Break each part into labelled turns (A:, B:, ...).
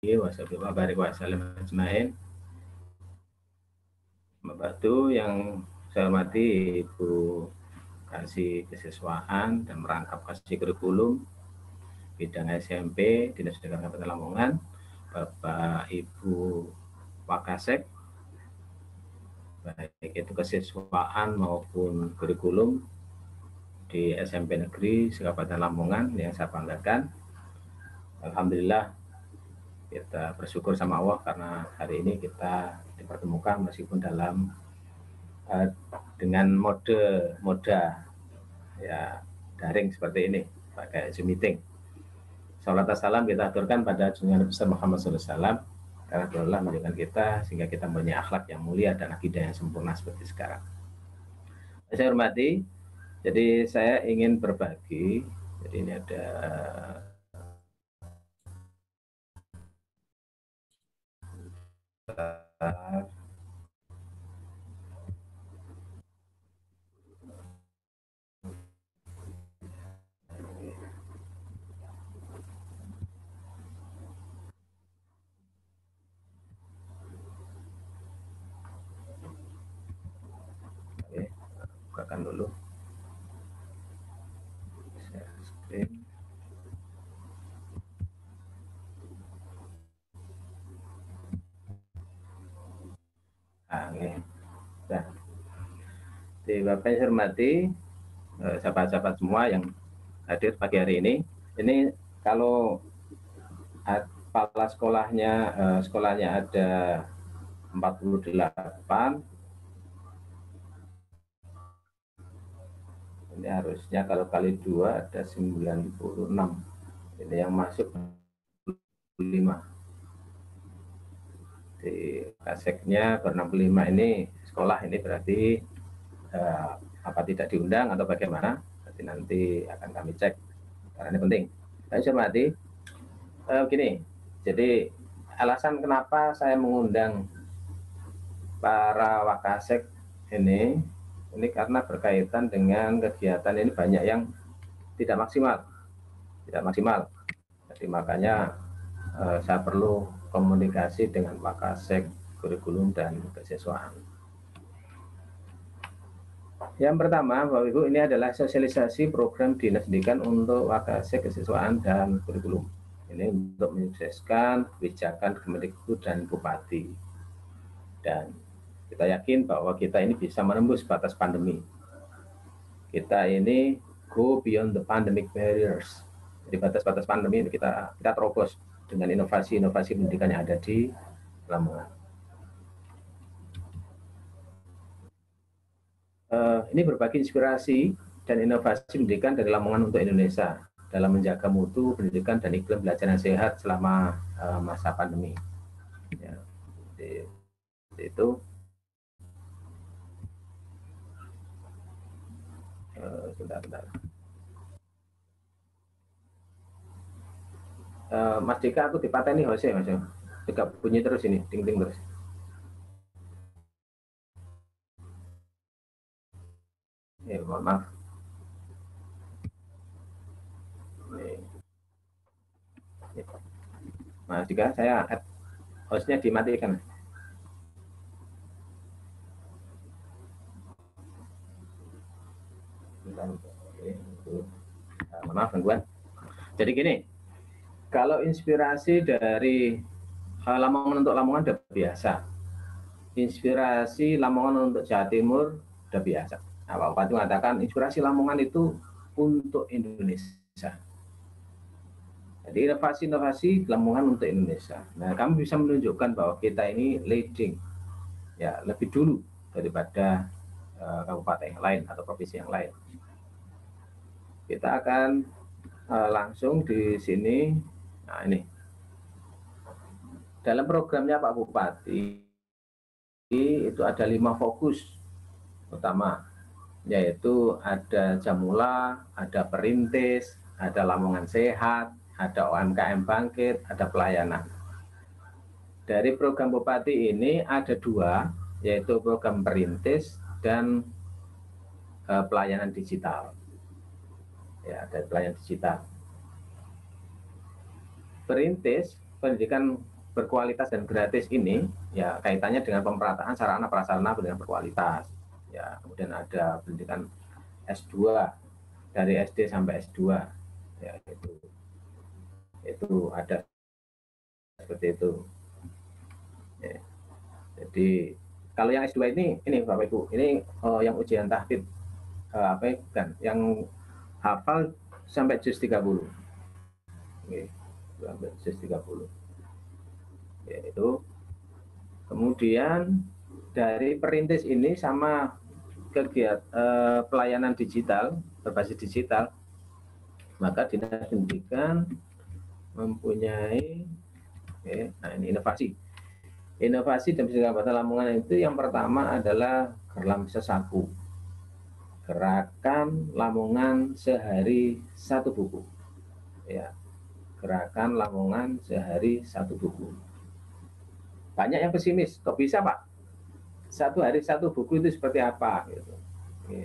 A: Wassalamualaikum membantu yang saya hormati Ibu Kasih Kesiswaan dan Merangkap Kasih Kurikulum bidang SMP Dinas Pendidikan Kabupaten Lamongan, Bapak Ibu Wakasek, baik itu kesiswaan maupun kurikulum di SMP Negeri Kabupaten Lamongan yang saya banggakan. Alhamdulillah kita bersyukur sama Allah karena hari ini kita dipertemukan meskipun dalam dengan moda ya daring seperti ini pakai Zoom meeting. Salam salam kita aturkan pada junjungan besar Muhammad SAW karena Allah menjadikan kita sehingga kita punya akhlak yang mulia dan akidah yang sempurna seperti sekarang. Saya hormati, jadi saya ingin berbagi. Jadi ini ada bukakan dulu share screen. Nah, di Bapak yang hormati, sahabat-sahabat semua yang hadir pagi hari ini kalau kepala sekolahnya ada 48, ini harusnya kalau kali 2 ada 96, ini yang masuk 5 di kaseknya ber 65 ini sekolah ini berarti apa tidak diundang atau bagaimana, berarti nanti akan kami cek karena ini penting. Saya hormati begini, jadi alasan kenapa saya mengundang para wakasek ini karena berkaitan dengan kegiatan ini banyak yang tidak maksimal. Jadi makanya saya perlu komunikasi dengan wakasek kurikulum dan kesiswaan. Yang pertama, Bapak Ibu, ini adalah sosialisasi program Dinas Pendidikan untuk wakasek kesiswaan dan kurikulum. Ini untuk menyukseskan kebijakan Kemendikbud dan Bupati. Dan kita yakin bahwa kita ini bisa menembus batas pandemi. Kita ini go beyond the pandemic barriers. Jadi batas-batas pandemi ini kita terobos dengan inovasi-inovasi pendidikan yang ada di Lamongan. Ini berbagi inspirasi dan inovasi pendidikan dari Lamongan untuk Indonesia dalam menjaga mutu pendidikan dan iklim belajar yang sehat selama masa pandemi. Ya, itu sebentar. Mas Dika, aku dipateni Jose, Mas. Juga bunyi terus ini, ting-ting terus. Ya, mohon maaf. Mas Dika, saya hostnya dimatikan. Maaf gangguan. Jadi gini, kalau inspirasi dari Lamongan untuk Lamongan udah biasa. Inspirasi Lamongan untuk Jawa Timur udah biasa. Nah, Pak Bupati mengatakan inspirasi Lamongan itu untuk Indonesia. Jadi inovasi-inovasi Lamongan untuk Indonesia. Nah, kami bisa menunjukkan bahwa kita ini leading, ya lebih dulu daripada kabupaten yang lain atau provinsi yang lain. Kita akan langsung di sini. Nah, ini dalam programnya Pak Bupati itu ada 5 fokus utama, yaitu ada Jamula, ada Perintis, ada Lamongan Sehat, ada UMKM Bangkit, ada pelayanan. Dari program Bupati ini ada 2, yaitu program Perintis dan pelayanan digital. Ya, ada pelayanan digital. Perintis pendidikan berkualitas dan gratis ini ya kaitannya dengan pemerataan sarana prasarana pendidikan berkualitas. Ya, kemudian ada pendidikan S2 dari SD sampai S2. Ya, itu ada seperti itu. Ya. Jadi kalau yang S2 ini Bapak Ibu, ini yang ujian tahfidz apa kan yang hafal sampai juz 30. Oke, sampai juz 30. Ya, itu. Kemudian dari perintis ini sama kegiatan pelayanan digital berbasis digital, maka Dinas Pendidikan mempunyai nah ini inovasi dan pendidikan Kabupaten Lamongan itu yang pertama adalah Gerlam Sesaku, gerakan Lamongan sehari satu buku, ya, gerakan Lamongan sehari satu buku. Banyak yang pesimis, kok bisa Pak? Satu hari satu buku itu seperti apa? Gitu. Oke.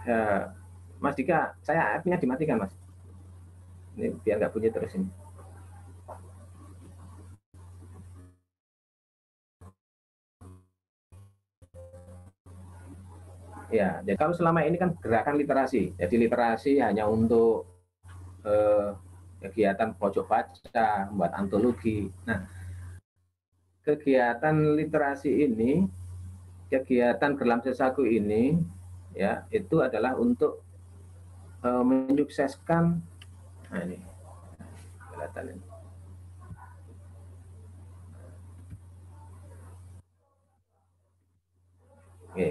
A: Ya, Mas Dika, saya app-nya dimatikan Mas. Ini biar nggak bunyi terus ini. Ya, jadi kalau selama ini kan gerakan literasi, jadi literasi hanya untuk kegiatan pojok baca, membuat antologi. Nah, kegiatan literasi ini, kegiatan Gerlam Sesaku ini, ya itu adalah untuk menyukseskan. Nah ini kelihatan ini. Oke.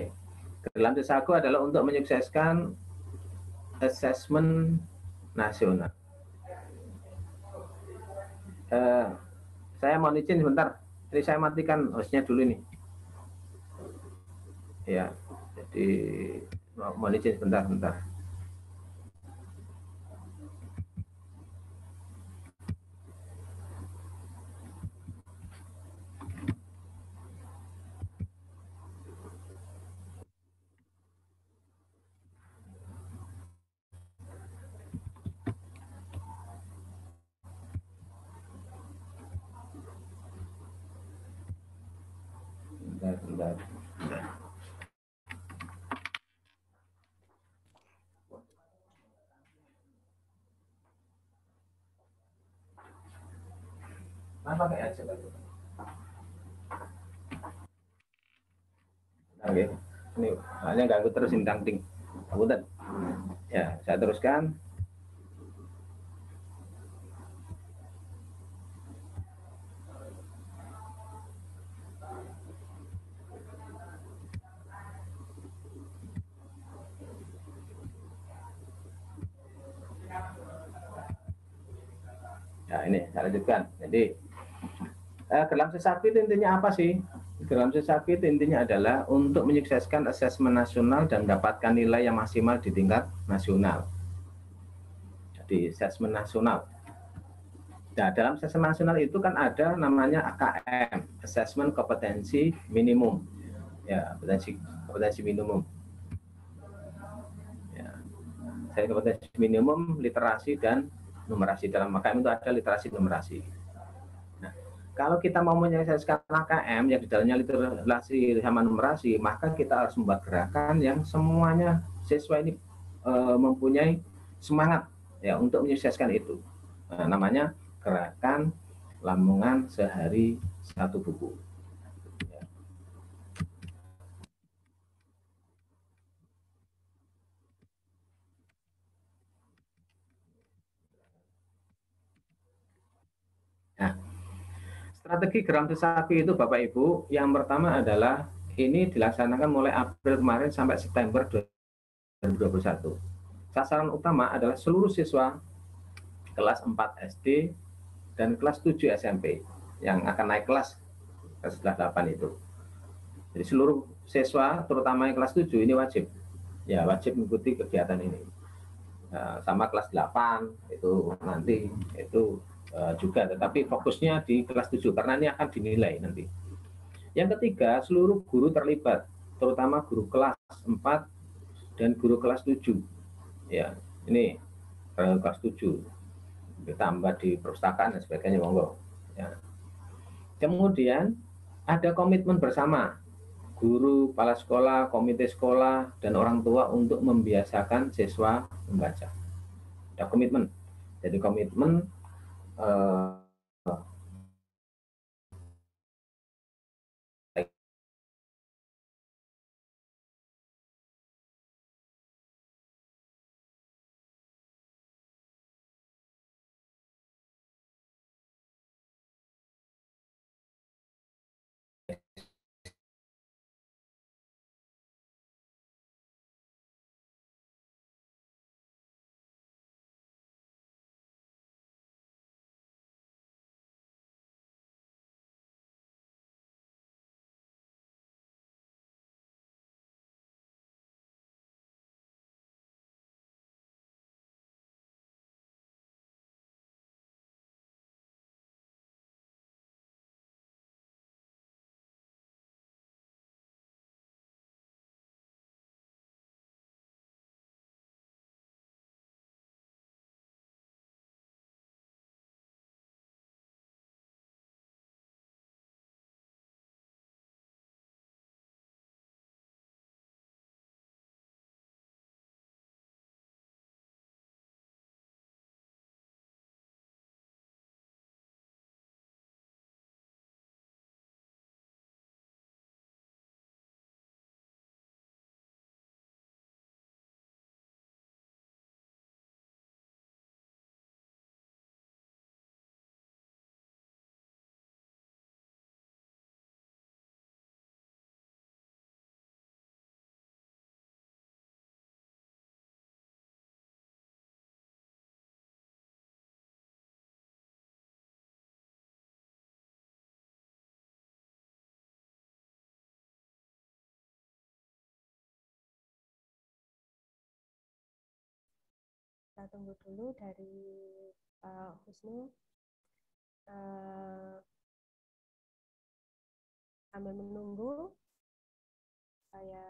A: Gerlam Sesaku adalah untuk menyukseskan asesmen nasional. Saya mohon izin sebentar. Ini saya matikan hostnya dulu nih. Ya, jadi mohon izin sebentar. Bentar. Apa kayak aja Pak? Oke. Ini hanya ganggu terus intang ting. Punten. Ya, saya teruskan. Nah, ini saya lanjutkan. Jadi Gerlam Sesaku itu intinya apa sih? Gerlam Sesaku itu intinya adalah untuk menyukseskan asesmen nasional dan mendapatkan nilai yang maksimal di tingkat nasional. Jadi asesmen nasional. Nah, dalam asesmen nasional itu kan ada namanya AKM, Assessment Kompetensi Minimum. Ya, kompetensi minimum. Ya, saya kompetensi minimum literasi dan numerasi. Dalam AKM itu ada literasi numerasi. Nah, kalau kita mau menyelesaikan AKM yang di dalamnya literasi sama numerasi, maka kita harus membuat gerakan yang semuanya siswa ini mempunyai semangat ya untuk menyukseskan itu. Nah, namanya gerakan Lamongan sehari satu buku. Nah, strategi Geram Sesapi itu Bapak Ibu, yang pertama adalah ini dilaksanakan mulai April kemarin sampai September 2021. Sasaran utama adalah seluruh siswa kelas 4 SD dan kelas 7 SMP yang akan naik kelas setelah 8 itu. Jadi seluruh siswa terutama yang kelas 7 ini wajib mengikuti kegiatan ini. Sama kelas 8 itu nanti itu juga, tetapi fokusnya di kelas 7 karena ini akan dinilai nanti. Yang ketiga, seluruh guru terlibat, terutama guru kelas 4 dan guru kelas 7. Ya, ini kelas 7. ditambah di perpustakaan dan sebagainya, monggo. Ya. Kemudian ada komitmen bersama guru, kepala sekolah, komite sekolah, dan orang tua untuk membiasakan siswa membaca. Ada komitmen. Jadi komitmen
B: kita tunggu dulu dari Pak Husnu. Sambil menunggu, saya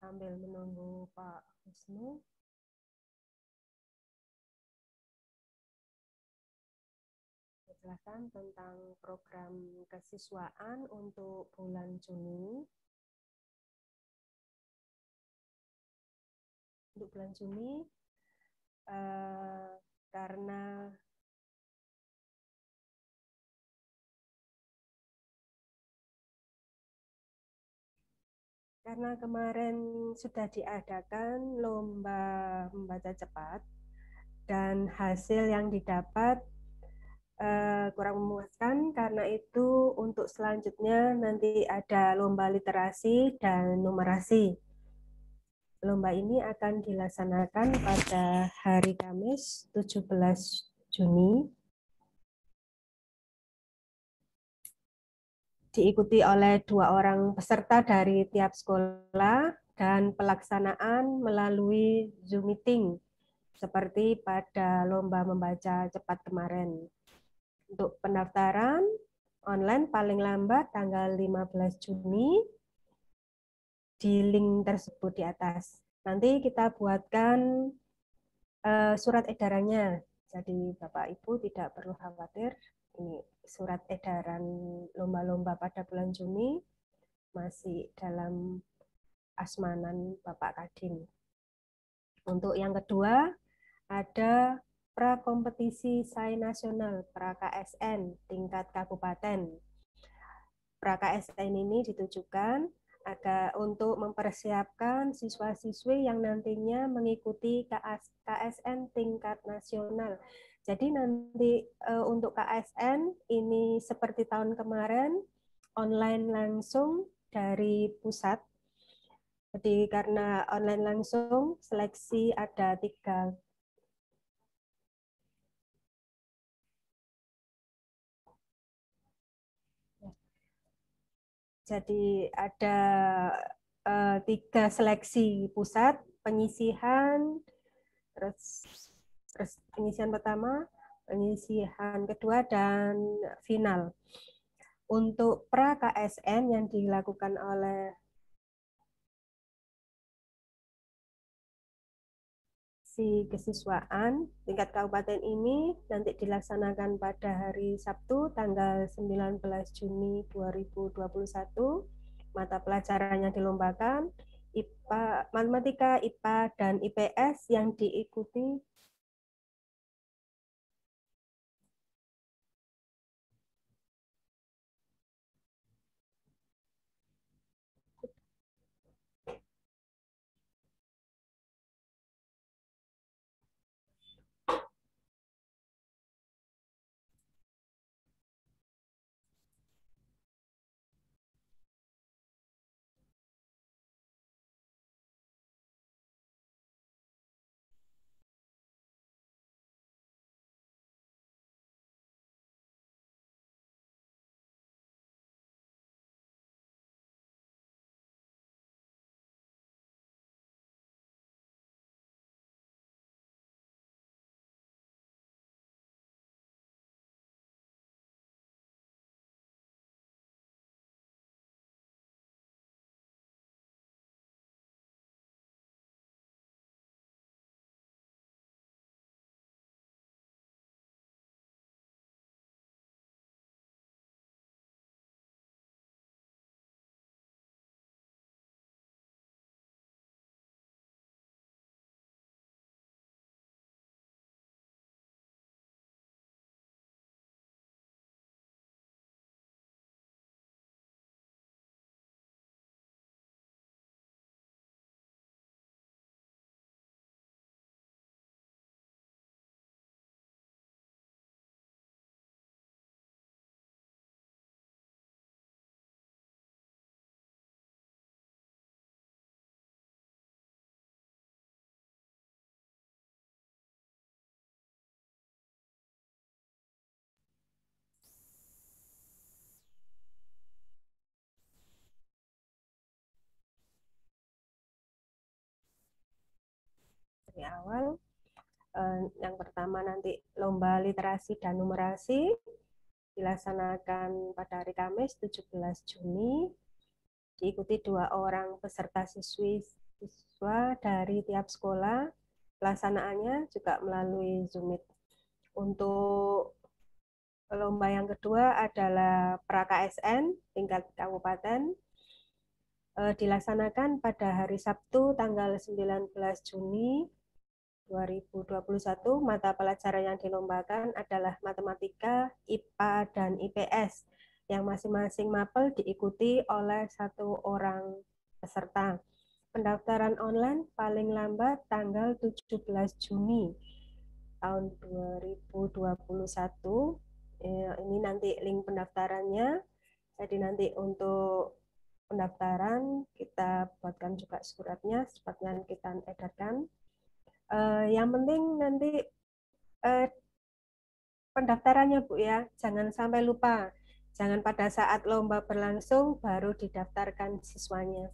B: sambil menunggu Pak Husnu. Menjelaskan tentang program kesiswaan untuk bulan Juni. Untuk bulan Juni, karena kemarin sudah diadakan lomba membaca cepat dan hasil yang didapat kurang memuaskan, karena itu untuk selanjutnya nanti ada lomba literasi dan numerasi. Lomba ini akan dilaksanakan pada hari Kamis 17 Juni. Diikuti oleh 2 orang peserta dari tiap sekolah dan pelaksanaan melalui Zoom meeting seperti pada lomba membaca cepat kemarin. Untuk pendaftaran online paling lambat tanggal 15 Juni di link tersebut di atas. Nanti kita buatkan surat edarannya. Jadi Bapak Ibu tidak perlu khawatir. Ini surat edaran lomba-lomba pada bulan Juni masih dalam asmanan Bapak Kadin. Untuk yang kedua, ada prakompetisi SAI nasional pra-KSN tingkat kabupaten. Pra-KSN ini ditujukan agar untuk mempersiapkan siswa-siswi yang nantinya mengikuti KSN tingkat nasional. Jadi nanti untuk KSN ini seperti tahun kemarin online langsung dari pusat. Jadi karena online langsung seleksi ada 3 Jadi ada 3 seleksi pusat, penyisihan, terus penyisihan pertama, penyisihan kedua, dan final. Untuk pra-KSN yang dilakukan oleh si kesiswaan tingkat kabupaten ini nanti dilaksanakan pada hari Sabtu tanggal 19 Juni 2021. Mata pelajaran yang dilombakan IPA, matematika, IPA, dan IPS yang diikuti dari awal. Yang pertama nanti lomba literasi dan numerasi dilaksanakan pada hari Kamis 17 Juni, diikuti 2 orang peserta siswa dari tiap sekolah. Pelaksanaannya juga melalui Zoom Meet. Untuk lomba yang kedua adalah pra-KSN tingkat kabupaten, dilaksanakan pada hari Sabtu tanggal 19 Juni 2021. Mata pelajaran yang dilombakan adalah matematika, IPA, dan IPS yang masing-masing mapel diikuti oleh 1 orang peserta. Pendaftaran online paling lambat tanggal 17 Juni tahun 2021. Ini nanti link pendaftarannya. Jadi nanti untuk pendaftaran kita buatkan juga suratnya, seperti kita edarkan. Yang penting nanti pendaftarannya Bu ya, jangan sampai lupa. Jangan pada saat lomba berlangsung baru didaftarkan siswanya.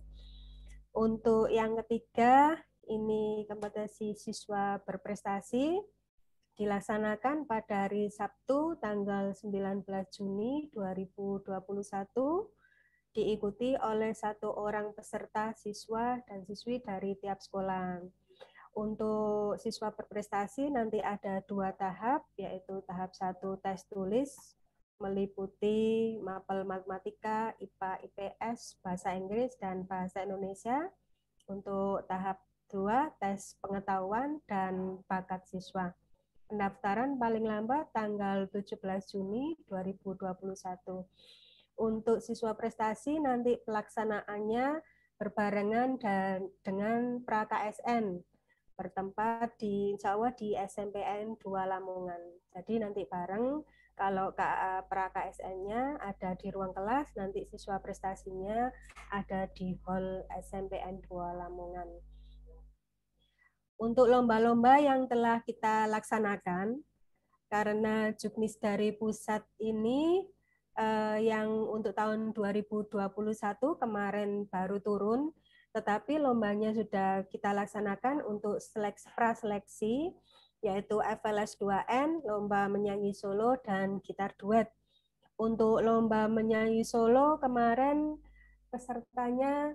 B: Untuk yang ketiga, ini kompetensi siswa berprestasi dilaksanakan pada hari Sabtu tanggal 19 Juni 2021, diikuti oleh 1 orang peserta siswa dan siswi dari tiap sekolah. Untuk siswa berprestasi nanti ada 2 tahap, yaitu tahap 1 tes tulis meliputi mapel matematika, IPA, IPS, bahasa Inggris, dan bahasa Indonesia. Untuk tahap 2 tes pengetahuan dan bakat siswa. Pendaftaran paling lambat tanggal 17 Juni 2021. Untuk siswa prestasi nanti pelaksanaannya berbarengan dengan pra-KSN bertempat di Insya Allah di SMPN 2 Lamongan. Jadi nanti bareng, kalau pra-KSN-nya ada di ruang kelas, nanti siswa prestasinya ada di hall SMPN 2 Lamongan. Untuk lomba-lomba yang telah kita laksanakan, karena juknis dari pusat ini yang untuk tahun 2021 kemarin baru turun, tetapi lombanya sudah kita laksanakan untuk pra-seleksi, yaitu FLS 2N, lomba menyanyi solo, dan gitar duet. Untuk lomba menyanyi solo kemarin pesertanya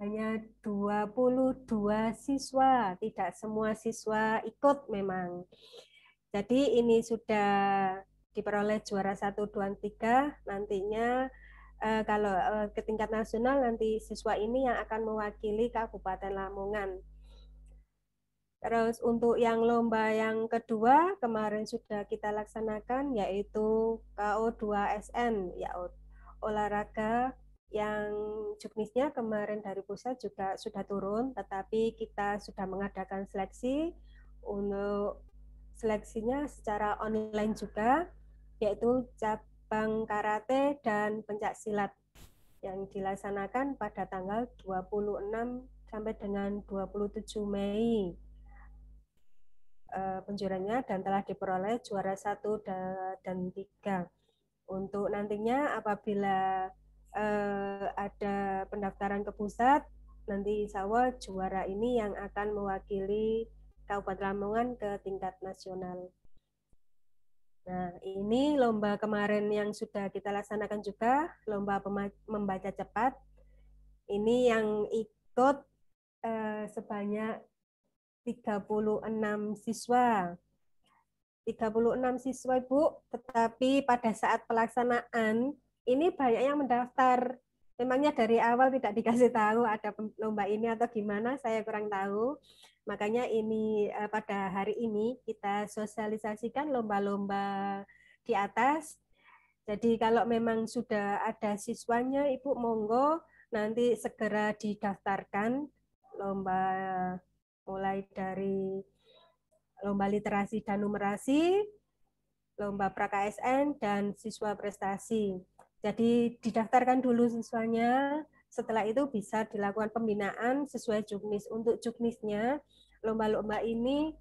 B: hanya 22 siswa, tidak semua siswa ikut memang. Jadi ini sudah diperoleh juara 1, 2, 3, nantinya kalau ke tingkat nasional nanti siswa ini yang akan mewakili Kabupaten Lamongan. Terus untuk yang lomba yang kedua kemarin sudah kita laksanakan, yaitu KO2SN, ya olahraga yang juknisnya kemarin dari pusat juga sudah turun, tetapi kita sudah mengadakan seleksi. Untuk seleksinya secara online juga, yaitu cabang karate dan pencak silat yang dilaksanakan pada tanggal 26 sampai dengan 27 Mei. Penjualannya dan telah diperoleh juara 1 dan 3. Untuk nantinya apabila ada pendaftaran ke pusat, nanti insya Allah juara ini yang akan mewakili Kabupaten Lamongan ke tingkat nasional. Nah, ini lomba kemarin yang sudah kita laksanakan juga, lomba membaca cepat. Ini yang ikut sebanyak 36 siswa. 36 siswa, Ibu, tetapi pada saat pelaksanaan ini banyak yang mendaftar. Memangnya dari awal tidak dikasih tahu ada lomba ini atau gimana, saya kurang tahu. Makanya ini pada hari ini kita sosialisasikan lomba-lomba di atas. Jadi kalau memang sudah ada siswanya, Ibu monggo nanti segera didaftarkan lomba, mulai dari lomba literasi dan numerasi, lomba pra-KSN, dan siswa prestasi. Jadi didaftarkan dulu siswanya, setelah itu bisa dilakukan pembinaan sesuai juknis. Untuk juknisnya, lomba-lomba ini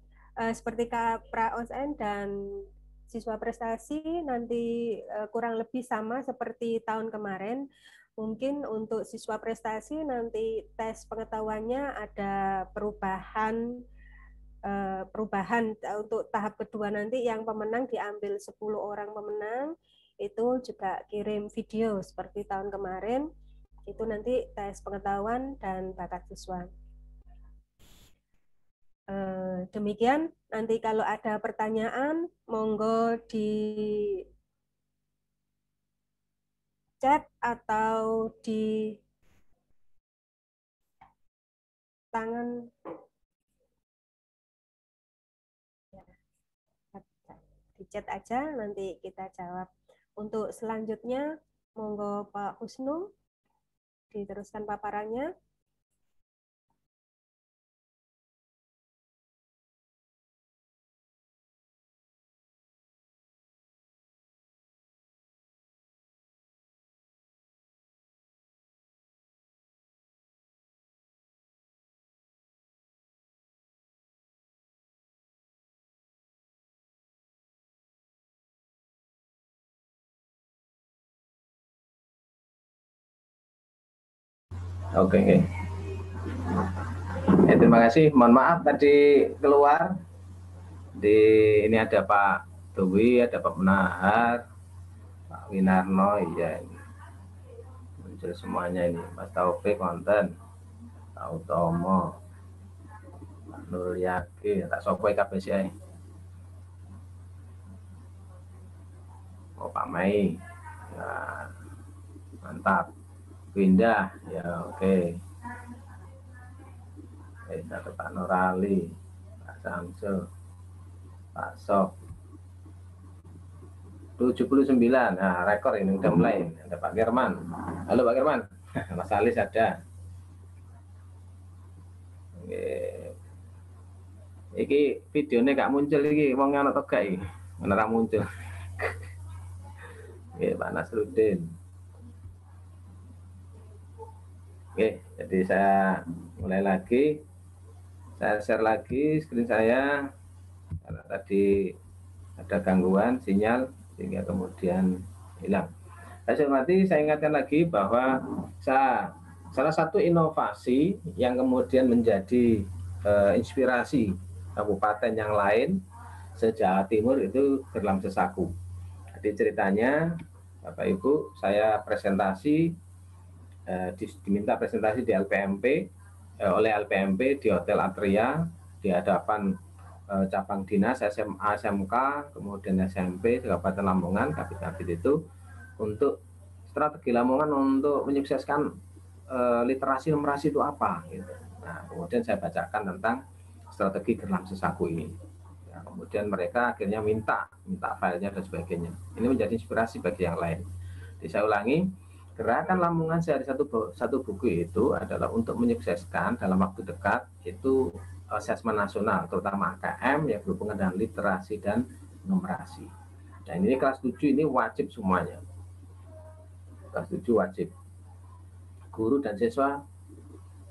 B: seperti pra-OSN dan siswa prestasi nanti kurang lebih sama seperti tahun kemarin. Mungkin untuk siswa prestasi nanti tes pengetahuannya ada perubahan untuk tahap kedua, nanti yang pemenang diambil 10 orang pemenang, itu juga kirim video seperti tahun kemarin, itu nanti tes pengetahuan dan bakat siswa. Demikian, nanti kalau ada pertanyaan monggo di chat atau di tangan di chat aja, nanti kita jawab. Untuk selanjutnya monggo Pak Husnu diteruskan paparannya.
A: Oke. Terima kasih. Mohon maaf tadi keluar. Ini ada Pak Dewi, ada Pak Menahar, Pak Winarno, iya ini muncul semuanya ini. Mas Taufik konten, Pak Utomo, Pak Nurul Yakin, tak sopoi KPCI. Oh Pak Mai, nah, mantap. Pindah, ya oke. Ada Pak Nurali, Pak Samsul, Pak Sok. 79, nah rekor ini udah mulai. Ada Pak German. Halo Pak German, Mas Alis ada. Iki videonya gak muncul iki, wong ana to gak iki? Ora muncul. Oke, Pak Nasruddin. Oke, jadi saya mulai lagi. Saya share lagi screen saya karena tadi ada gangguan sinyal sehingga kemudian hilang. Saya hormati, saya ingatkan lagi bahwa salah satu inovasi yang kemudian menjadi inspirasi kabupaten yang lain se-Jawa Timur itu Gerlam Sesaku. Jadi ceritanya Bapak Ibu, saya presentasi diminta presentasi di LPMP oleh LPMP di Hotel Atria di hadapan cabang dinas SMA, SMK, kemudian SMP Kabupaten Lamongan, kabit-kabit itu untuk strategi Lamongan untuk menyukseskan literasi numerasi itu apa gitu. Nah, kemudian saya bacakan tentang strategi Gerlam Sesaku ini. Ya, kemudian mereka akhirnya minta filenya dan sebagainya. Ini menjadi inspirasi bagi yang lain. Jadi saya ulangi, gerakan Lamongan sehari satu buku itu adalah untuk menyukseskan dalam waktu dekat itu asesmen nasional, terutama AKM yang berhubungan dengan literasi dan numerasi. Dan ini kelas 7 ini wajib semuanya. Kelas 7 wajib. Guru dan siswa,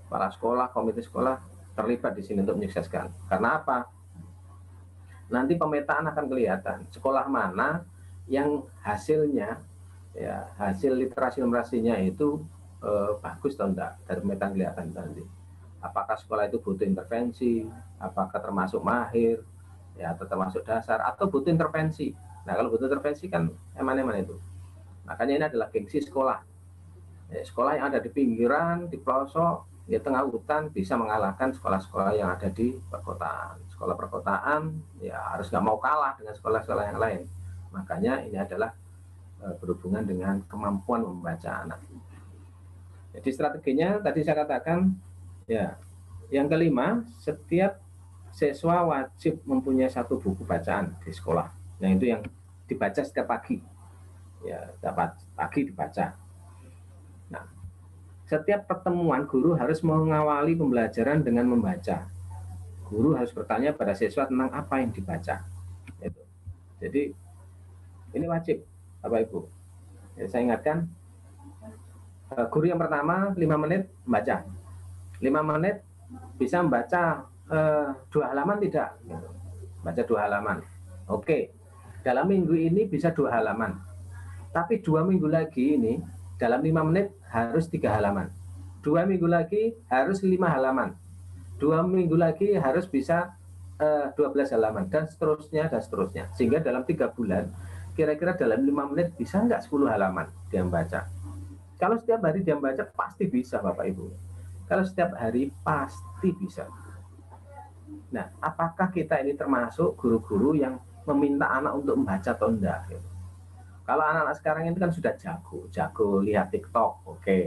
A: kepala sekolah, komite sekolah terlibat di sini untuk menyukseskan. Karena apa? Nanti pemetaan akan kelihatan sekolah mana yang hasilnya ya hasil literasi numerasinya itu bagus atau enggak, dari pemetaan kelihatan nanti. Apakah sekolah itu butuh intervensi, apakah termasuk mahir, ya atau termasuk dasar, atau butuh intervensi. Nah kalau butuh intervensi kan eman-eman itu. Makanya ini adalah gengsi sekolah. Ya, sekolah yang ada di pinggiran, di pelosok, di tengah hutan bisa mengalahkan sekolah-sekolah yang ada di perkotaan. Sekolah perkotaan ya harus nggak mau kalah dengan sekolah-sekolah yang lain. Makanya ini adalah berhubungan dengan kemampuan membaca anak. Jadi strateginya tadi saya katakan ya. Yang kelima, setiap siswa wajib mempunyai satu buku bacaan di sekolah. Nah itu yang dibaca setiap pagi. Ya, dapat pagi dibaca. Nah, setiap pertemuan guru harus mengawali pembelajaran dengan membaca. Guru harus bertanya pada siswa tentang apa yang dibaca. Itu. Jadi ini wajib, Bapak Ibu. Ya, saya ingatkan, guru yang pertama 5 menit membaca. 5 menit bisa membaca 2 halaman tidak? Baca 2 halaman. Oke, dalam minggu ini bisa 2 halaman. Tapi 2 minggu lagi ini, dalam 5 menit harus 3 halaman. 2 minggu lagi harus 5 halaman. 2 minggu lagi harus bisa 12 halaman, dan seterusnya, dan seterusnya. Sehingga dalam 3 bulan, kira-kira dalam 5 menit bisa nggak 10 halaman dia membaca. Kalau setiap hari dia membaca, pasti bisa Bapak Ibu. Kalau setiap hari pasti bisa. Nah, apakah kita ini termasuk guru-guru yang meminta anak untuk membaca atau enggak? Kalau anak-anak sekarang ini kan sudah jago lihat TikTok, oke.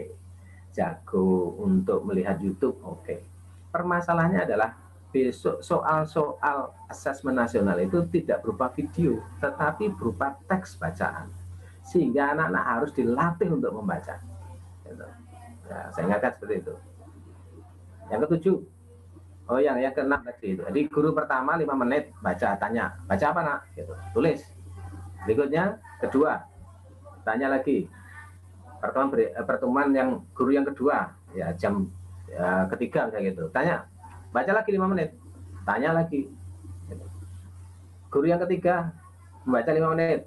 A: Jago untuk melihat YouTube, oke. Permasalahannya adalah besok soal-soal asesmen nasional itu tidak berupa video, tetapi berupa teks bacaan. Sehingga anak-anak harus dilatih untuk membaca. Nah, saya ingatkan seperti itu. Yang ketujuh, yang keenam tadi itu. Jadi guru pertama 5 menit baca, tanya, baca apa nak? Gitu. Tulis. Berikutnya kedua, tanya lagi. Pertemuan yang guru yang kedua, ya jam ketiga misalnya gitu. Tanya, baca lagi 5 menit. Tanya lagi. Gitu. Guru yang ketiga membaca 5 menit.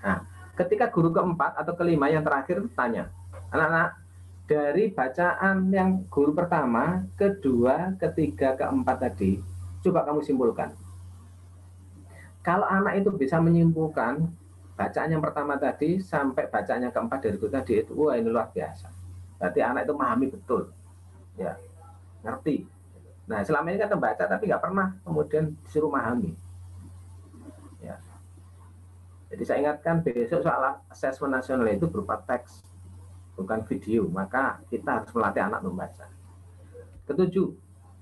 A: Nah, ketika guru keempat atau kelima yang terakhir tanya, anak-anak dari bacaan yang guru pertama, kedua, ketiga, keempat tadi, coba kamu simpulkan. Kalau anak itu bisa menyimpulkan bacaan yang pertama tadi sampai bacaan yang keempat dari guru tadi itu, wah ini luar biasa. Berarti anak itu memahami betul, ya, ngerti. Nah selama ini kan membaca tapi nggak pernah kemudian disuruh memahami. Ya. Jadi saya ingatkan besok soal asesmen nasional itu berupa teks, bukan video, maka kita harus melatih anak membaca. Ketujuh,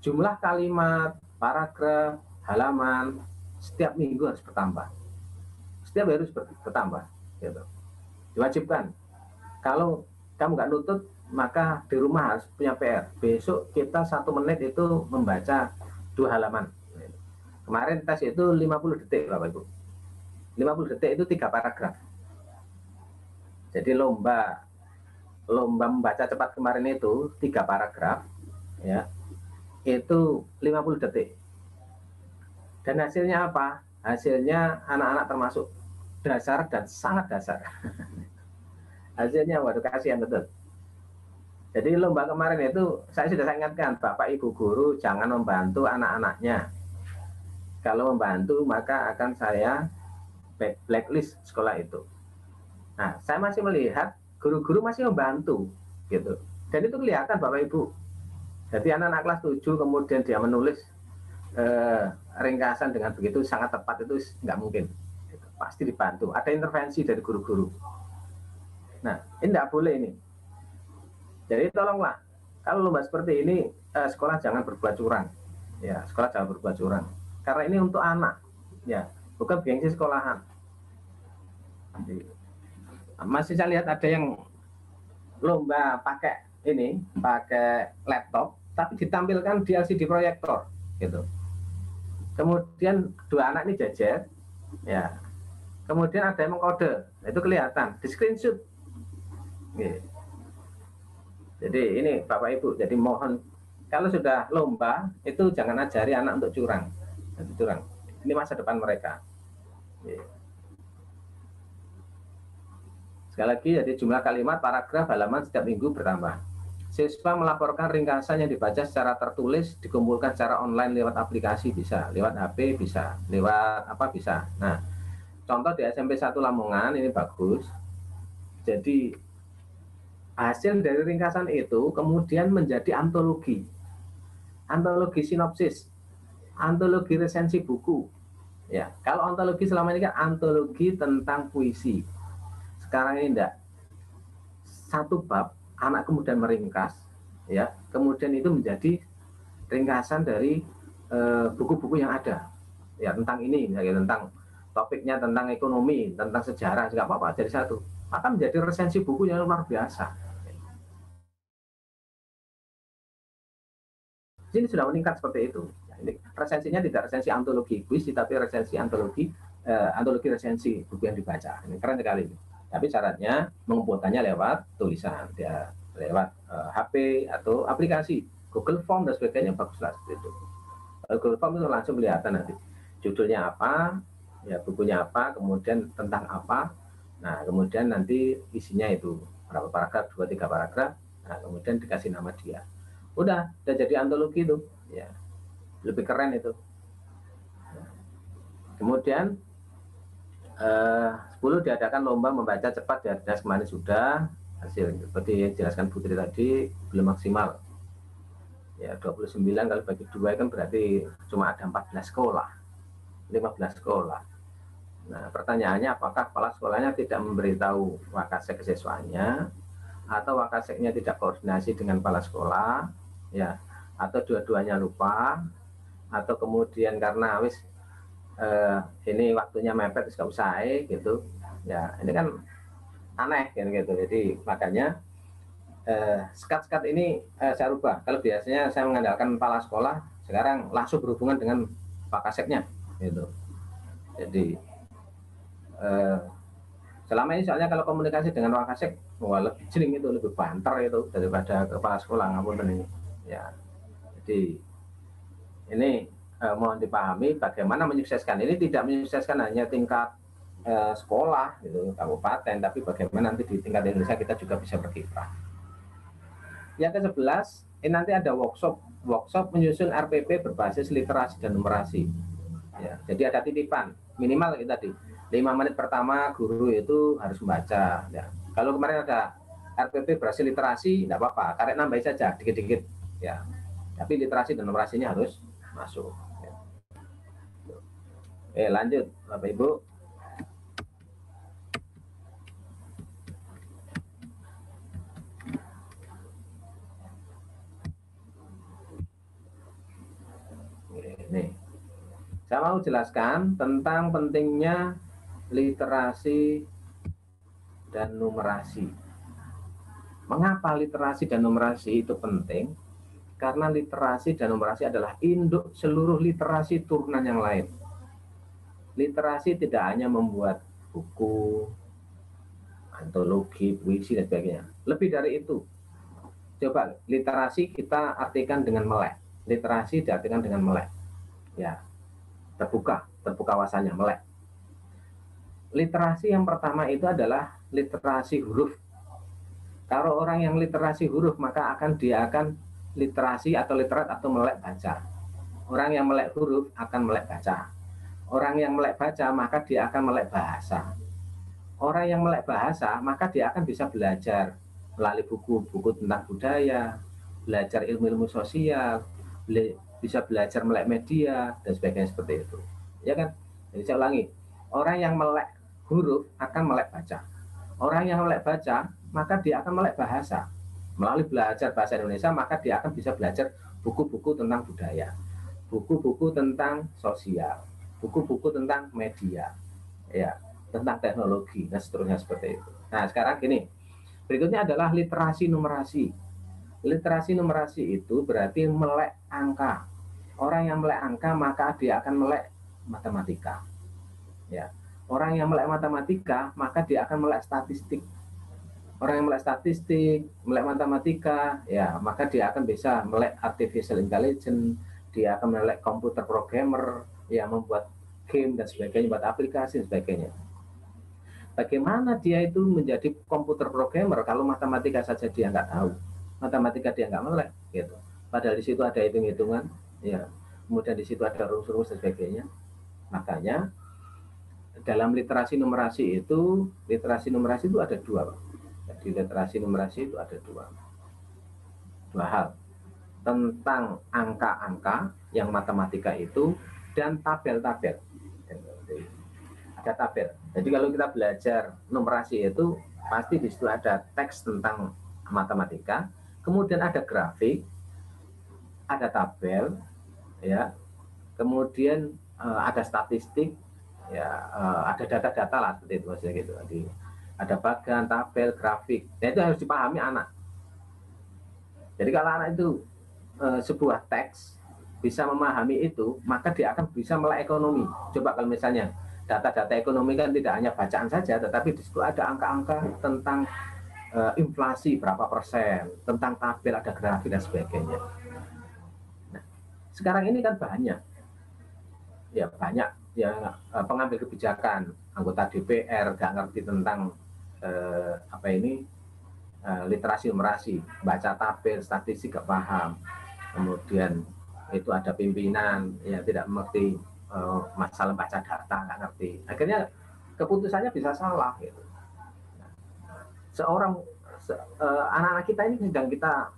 A: jumlah kalimat, paragraf, halaman setiap minggu harus bertambah. Setiap hari harus bertambah. Gitu. Diwajibkan. Kalau kamu nggak nutut, maka di rumah harus punya PR. Besok kita 1 menit itu membaca 2 halaman. Kemarin tes itu 50 detik, Bapak Ibu. 50 detik itu 3 paragraf. Jadi lomba membaca cepat kemarin itu 3 paragraf, ya, itu 50 detik. Dan hasilnya apa? Hasilnya anak-anak termasuk dasar dan sangat dasar. Hasilnya waduh kasihan betul. Jadi lomba kemarin itu saya sudah ingatkan Bapak Ibu guru jangan membantu anak-anaknya. Kalau membantu maka akan saya blacklist sekolah itu. Nah, saya masih melihat guru-guru masih membantu gitu. Dan itu kelihatan Bapak Ibu. Jadi anak-anak kelas 7 kemudian dia menulis ringkasan dengan begitu sangat tepat itu nggak mungkin. Gitu. Pasti dibantu. Ada intervensi dari guru-guru. Nah, ini nggak boleh ini. Jadi tolonglah kalau lomba seperti ini sekolah jangan berbuat curang. Ya, sekolah jangan berbuat curang. Karena ini untuk anak. Ya, bukan gengsi sekolahan. Jadi, masih saya lihat ada yang lomba pakai laptop tapi ditampilkan di LCD proyektor gitu. Kemudian 2 anak ini jajar, ya. Kemudian ada yang mengkode, itu kelihatan di screenshot. Gitu. Jadi ini Bapak Ibu, jadi mohon kalau sudah lomba itu jangan ajari anak untuk curang. Ini masa depan mereka. Gitu. Sekali lagi, jadi jumlah kalimat, paragraf, halaman setiap minggu bertambah. Siswa melaporkan ringkasan yang dibaca secara tertulis, dikumpulkan secara online lewat aplikasi bisa, lewat HP bisa, lewat apa bisa. Nah, contoh di SMP 1 Lamongan ini bagus. Jadi hasil dari ringkasan itu kemudian menjadi antologi sinopsis, antologi resensi buku. Ya, kalau antologi selama ini kan antologi tentang puisi. Sekarang ini enggak. 1 bab anak kemudian meringkas, ya, kemudian itu menjadi ringkasan dari buku-buku yang ada, ya, tentang ini, ya, tentang topiknya, tentang ekonomi, tentang sejarah, nggak apa-apa jadi 1, maka menjadi resensi buku yang luar biasa. Ini sudah meningkat seperti itu. Ini resensinya tidak resensi antologi puisi, tapi resensi antologi resensi buku yang dibaca. Ini keren sekali. Tapi syaratnya mengumpulkannya lewat tulisan, ya, lewat HP atau aplikasi Google Form dan sebagainya, baguslah seperti itu. Google Form itu langsung kelihatan nanti judulnya apa, ya, bukunya apa, kemudian tentang apa. Nah, kemudian nanti isinya itu berapa paragraf, 2-3 paragraf. Nah, kemudian dikasih nama dia. Udah jadi antologi itu, ya, lebih keren itu. Kemudian 10 diadakan lomba membaca cepat di Ardas kemarin sudah, hasil seperti yang dijelaskan Putri tadi belum maksimal. Ya 29 kali bagi 2 kan berarti cuma ada 14 sekolah, 15 sekolah. Nah pertanyaannya apakah kepala sekolahnya tidak memberitahu wakasek ke siswanya, atau wakaseknya tidak koordinasi dengan kepala sekolah, ya, atau dua-duanya lupa, atau kemudian karena ini waktunya mepet nggak usah gitu, ya ini kan aneh gitu. Jadi makanya sekat-sekat ini saya rubah. Kalau biasanya saya mengandalkan kepala sekolah, sekarang langsung berhubungan dengan wakaseknya gitu. Jadi selama ini soalnya kalau komunikasi dengan wakasek, wah lebih jering itu, lebih banter itu daripada kepala sekolah, ngapunten ini. Ya, jadi ini mohon dipahami bagaimana menyukseskan ini, tidak menyukseskan hanya tingkat sekolah gitu, kabupaten, tapi bagaimana nanti di tingkat Indonesia kita juga bisa berkiprah. Yang ke-11, ini nanti ada workshop menyusun RPP berbasis literasi dan numerasi. Ya, jadi ada titipan minimal kita tadi 5 menit pertama guru itu harus membaca. Ya. Kalau kemarin ada RPP berhasil literasi, tidak apa-apa, karek nambahin saja dikit-dikit. Ya, tapi literasi dan numerasinya harus masuk. Ya. Lanjut, Bapak Ibu. Nih, saya mau jelaskan tentang pentingnya literasi dan numerasi. Mengapa literasi dan numerasi itu penting? Karena literasi dan numerasi adalah induk seluruh literasi turunan yang lain. Literasi tidak hanya membuat buku, antologi, puisi, dan sebagainya. Lebih dari itu. Coba literasi kita artikan dengan melek. Literasi diartikan dengan melek. Ya, terbuka wawasannya, melek. Literasi yang pertama itu adalah literasi huruf. Kalau orang yang literasi huruf, maka dia akan literasi atau literat atau melek baca. Orang yang melek huruf akan melek baca. Orang yang melek baca, maka dia akan melek bahasa. Orang yang melek bahasa, maka dia akan bisa belajar melalui buku-buku tentang budaya, belajar ilmu-ilmu sosial, bisa belajar melek media, dan sebagainya seperti itu. Ya kan? Jadi saya ulangi, orang yang melek huruf akan melek baca. Orang yang melek baca, maka dia akan melek bahasa. Melalui belajar bahasa Indonesia, maka dia akan bisa belajar buku-buku tentang budaya, buku-buku tentang sosial, buku-buku tentang media, ya, tentang teknologi, dan seterusnya seperti itu. Nah, sekarang gini, berikutnya adalah literasi numerasi. Literasi numerasi itu berarti melek angka. Orang yang melek angka, maka dia akan melek matematika. Ya. Orang yang melek matematika, maka dia akan melek statistik. Orang yang melek statistik, melek matematika, ya, maka dia akan bisa melek artificial intelligence, dia akan melek komputer programmer, ya, membuat game dan sebagainya, buat aplikasi dan sebagainya. Bagaimana dia itu menjadi komputer programmer kalau matematika saja dia nggak tahu, matematika dia nggak melek, gitu. Padahal di situ ada hitung-hitungan, ya, kemudian di situ ada rumus-rumus dan sebagainya. Makanya dalam literasi numerasi itu ada dua, Pak. Di literasi numerasi itu ada dua hal, tentang angka-angka yang matematika itu dan tabel-tabel. Ada tabel. Jadi kalau kita belajar numerasi itu pasti di situ ada teks tentang matematika, kemudian ada grafik, ada tabel, ya, kemudian ada statistik, ya, ada data-data lah seperti itu, maksudnya gitu. Jadi ada bagan, tabel, grafik. Nah, itu harus dipahami anak. Jadi kalau anak itu sebuah teks bisa memahami itu, maka dia akan bisa melek ekonomi. Coba kalau misalnya data-data ekonomi kan tidak hanya bacaan saja, tetapi di situ ada angka-angka tentang inflasi berapa persen, tentang tabel, ada grafik dan sebagainya. Nah, sekarang ini kan banyak ya pengambil kebijakan, anggota DPR nggak ngerti tentang literasi numerasi, baca tabel, statistik gak paham. Kemudian itu ada pimpinan yang tidak mengerti masalah baca data, nggak ngerti. Akhirnya keputusannya bisa salah. Gitu. Anak-anak kita ini sedang kita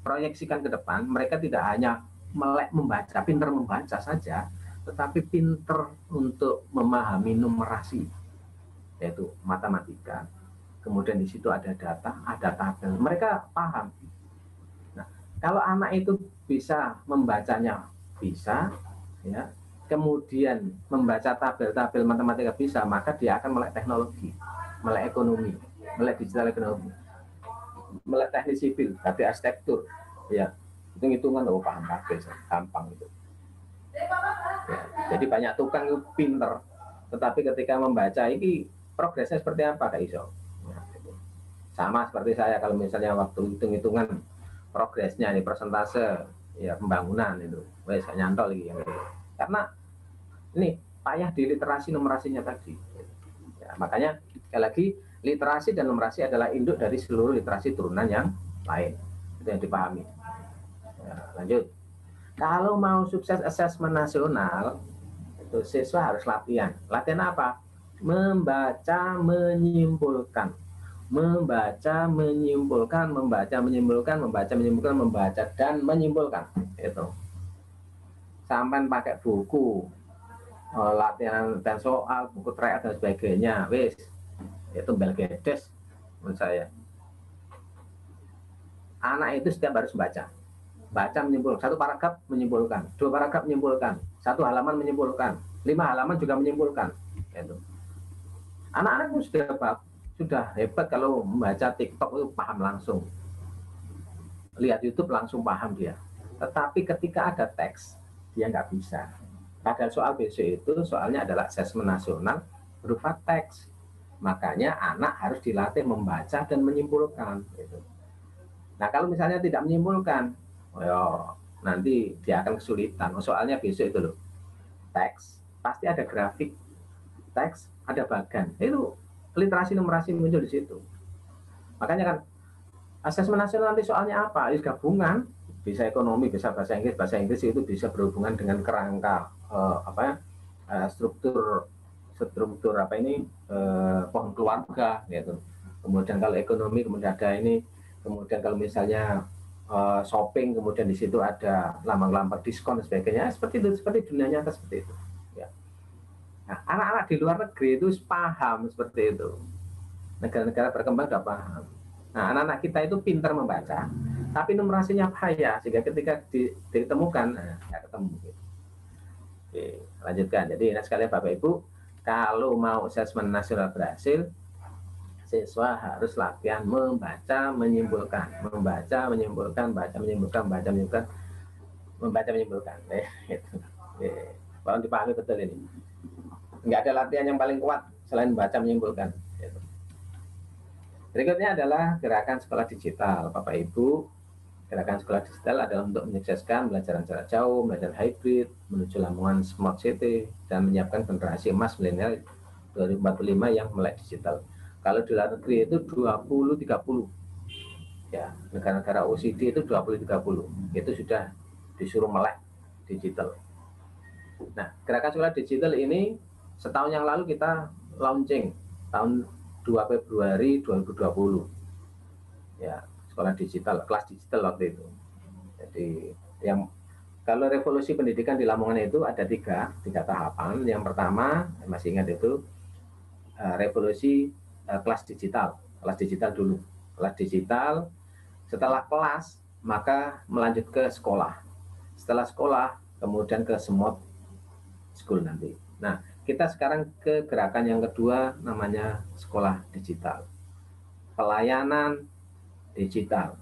A: proyeksikan ke depan, mereka tidak hanya melek membaca, pinter membaca saja, tetapi pinter untuk memahami numerasi, yaitu matematika. Kemudian di situ ada data, ada tabel. Mereka paham. Nah, kalau anak itu bisa membacanya bisa, ya, kemudian membaca tabel-tabel matematika bisa, maka dia akan melek teknologi, melek ekonomi, melek digital ekonomi, melek teknik sipil, tapi arsitektur, ya, hitung-hitungan, paham tabel, gampang itu. Ya, jadi banyak tukang itu pinter, tetapi ketika membaca ini progresnya seperti apa, Kak Iso? Sama seperti saya, kalau misalnya waktu hitung-hitungan progresnya, ini persentase ya pembangunan itu, saya nyantol lagi, karena ini payah di literasi numerasinya tadi. Ya, makanya sekali lagi literasi dan numerasi adalah induk dari seluruh literasi turunan yang lain. itu yang dipahami. Ya, lanjut. Kalau mau sukses asesmen nasional, itu siswa harus latihan. Latihan apa? Membaca, menyimpulkan. Membaca, menyimpulkan, membaca, menyimpulkan, membaca, menyimpulkan, membaca, dan menyimpulkan. Itu. Sampai pakai buku, latihan dan soal, buku trek dan sebagainya. Wis, itu belgedes menurut saya. Anak itu setiap harus baca. Baca menyimpulkan, satu paragraf menyimpulkan, dua paragraf menyimpulkan, satu halaman menyimpulkan, 5 halaman juga menyimpulkan. Gitu. Anak-anak itu sudah hebat kalau membaca TikTok itu paham langsung, lihat YouTube langsung paham dia. Tetapi ketika ada teks, dia nggak bisa. Padahal soal besok itu soalnya adalah asesmen nasional berupa teks. Makanya anak harus dilatih membaca dan menyimpulkan. Gitu. Nah kalau misalnya tidak menyimpulkan, nanti dia akan kesulitan. Soalnya besok itu loh, teks, pasti ada grafik, teks, ada bagan. Itu literasi numerasi muncul di situ. Makanya kan asesmen nasional nanti soalnya apa? Itu gabungan, bisa ekonomi, bisa bahasa Inggris. Bahasa Inggris itu bisa berhubungan dengan kerangka struktur pohon keluarga gitu. Kemudian kalau ekonomi kemudian ada ini. Kemudian kalau misalnya shopping, kemudian di situ ada lambang-lambang diskon dan sebagainya, seperti itu, seperti dunia nyata seperti itu. Ya. Nah, anak-anak di luar negeri itu paham seperti itu. Negara-negara berkembang sudah paham. Nah, anak-anak kita itu pintar membaca, tapi numerasinya payah, sehingga ketika ditemukan, nggak ketemu. Oke, lanjutkan. Jadi, sekalian Bapak Ibu, kalau mau asesmen nasional berhasil, siswa harus latihan membaca, menyimpulkan, membaca, menyimpulkan, baca, menyimpulkan, baca, menyimpulkan, membaca, menyimpulkan. Mohon dipahami betul ini. Nggak ada latihan yang paling kuat selain baca, menyimpulkan. Berikutnya adalah gerakan sekolah digital, Bapak Ibu. Gerakan sekolah digital adalah untuk menyukseskan pembelajaran jarak jauh, belajar hybrid, menuju lamongan smart city, dan menyiapkan generasi emas milenial 2045 yang melek digital. Kalau di luar negeri itu 20-30. Ya, negara-negara OECD itu 20-30. Itu sudah disuruh melek digital. Nah, gerakan sekolah digital ini setahun yang lalu kita launching tahun 2 Februari 2020. Ya, sekolah digital, kelas digital waktu itu. Jadi yang kalau revolusi pendidikan di Lamongan itu ada tiga tahapan. Yang pertama, masih ingat itu revolusi kelas digital dulu. Kelas digital, setelah kelas maka melanjut ke sekolah. Setelah sekolah kemudian ke smart school nanti. Nah, kita sekarang ke gerakan yang kedua namanya sekolah digital. Pelayanan digital.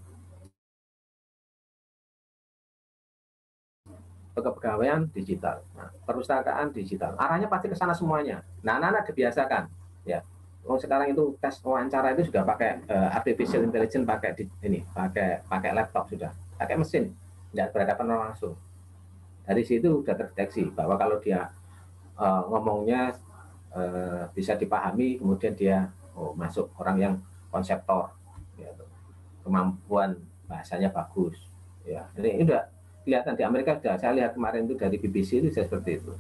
A: Kepegawaian digital, perpustakaan digital. Arahnya pasti ke sana semuanya. Nah, anak-anak dibiasakan, ya. Sekarang itu tes wawancara itu sudah pakai artificial intelligence, pakai laptop sudah, pakai mesin, tidak berhadapan langsung. Dari situ sudah terdeteksi bahwa kalau dia ngomongnya bisa dipahami, kemudian dia masuk orang yang konseptor, gitu. Kemampuan bahasanya bagus, ya. Ini udah kelihatan di Amerika sudah, saya lihat kemarin itu dari BBC itu seperti itu.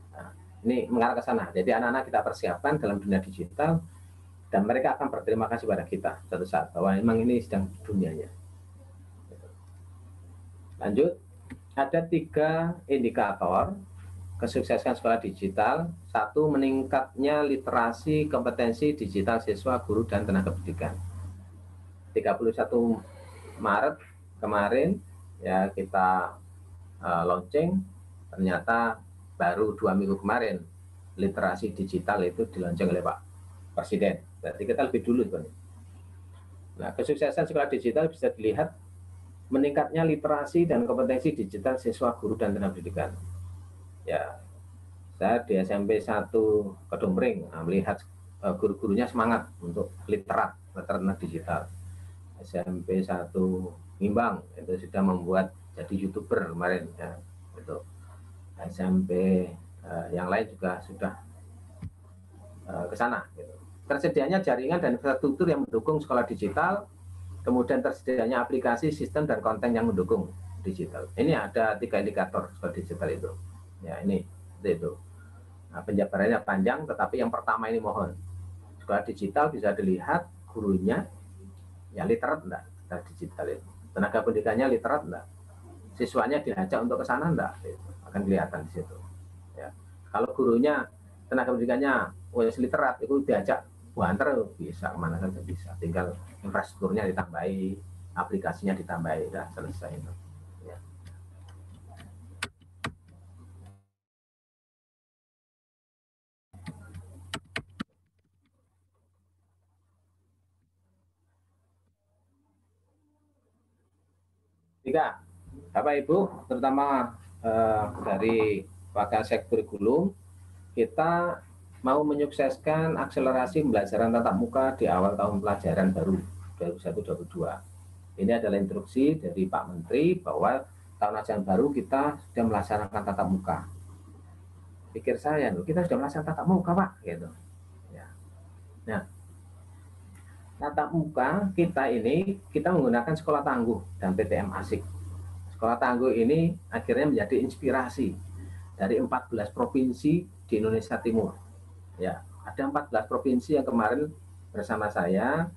A: Nah, ini mengarah ke sana. Jadi anak-anak kita persiapkan dalam dunia digital dan mereka akan berterima kasih pada kita suatu saat bahwa memang ini sedang dunianya. Lanjut, ada 3 indikator kesuksesan sekolah digital. 1, meningkatnya literasi kompetensi digital siswa, guru, dan tenaga pendidikan. 31 Maret kemarin ya kita launching, ternyata baru 2 minggu kemarin literasi digital itu dilaunching oleh Pak Presiden. Berarti kita lebih dulu tuh. Nah, kesuksesan sekolah digital bisa dilihat meningkatnya literasi dan kompetensi digital siswa, guru, dan tenaga pendidikan. Ya, saya di SMP 1 Kedomring melihat guru-gurunya semangat untuk literat digital. SMP 1 Ngimbang itu sudah membuat jadi YouTuber kemarin ya, itu. SMP yang lain juga sudah ke sana gitu. Tersedianya jaringan dan infrastruktur yang mendukung sekolah digital kemudian tersedianya aplikasi, sistem, dan konten yang mendukung digital. Ini ada 3 indikator sekolah digital itu. Ya, ini itu. Nah, penjabarannya panjang, tetapi yang pertama ini mohon sekolah digital bisa dilihat gurunya ya literat enggak digital itu, tenaga pendidikannya literat enggak, siswanya diajak untuk ke sana enggak, itu akan kelihatan di situ. Ya, kalau gurunya tenaga pendidikannya wes literat, itu diajak banter bisa kemana saja bisa, tinggal infrastrukturnya ditambahi, aplikasinya ditambahi, udah selesai itu. Ya. Tiga, Bapak Ibu, terutama dari Wakasek Kurikulum, kita mau menyukseskan akselerasi pembelajaran tatap muka di awal tahun pelajaran baru 2021-2022. Ini adalah instruksi dari Pak Menteri bahwa tahun ajaran baru kita sudah melaksanakan tatap muka. Pikir saya, kita sudah melaksanakan tatap muka, Pak, gitu. Ya. Nah, tatap muka kita ini kita menggunakan sekolah tangguh dan PTM asik. Sekolah tangguh ini akhirnya menjadi inspirasi dari 14 provinsi di Indonesia Timur. Ya, ada 14 provinsi yang kemarin bersama saya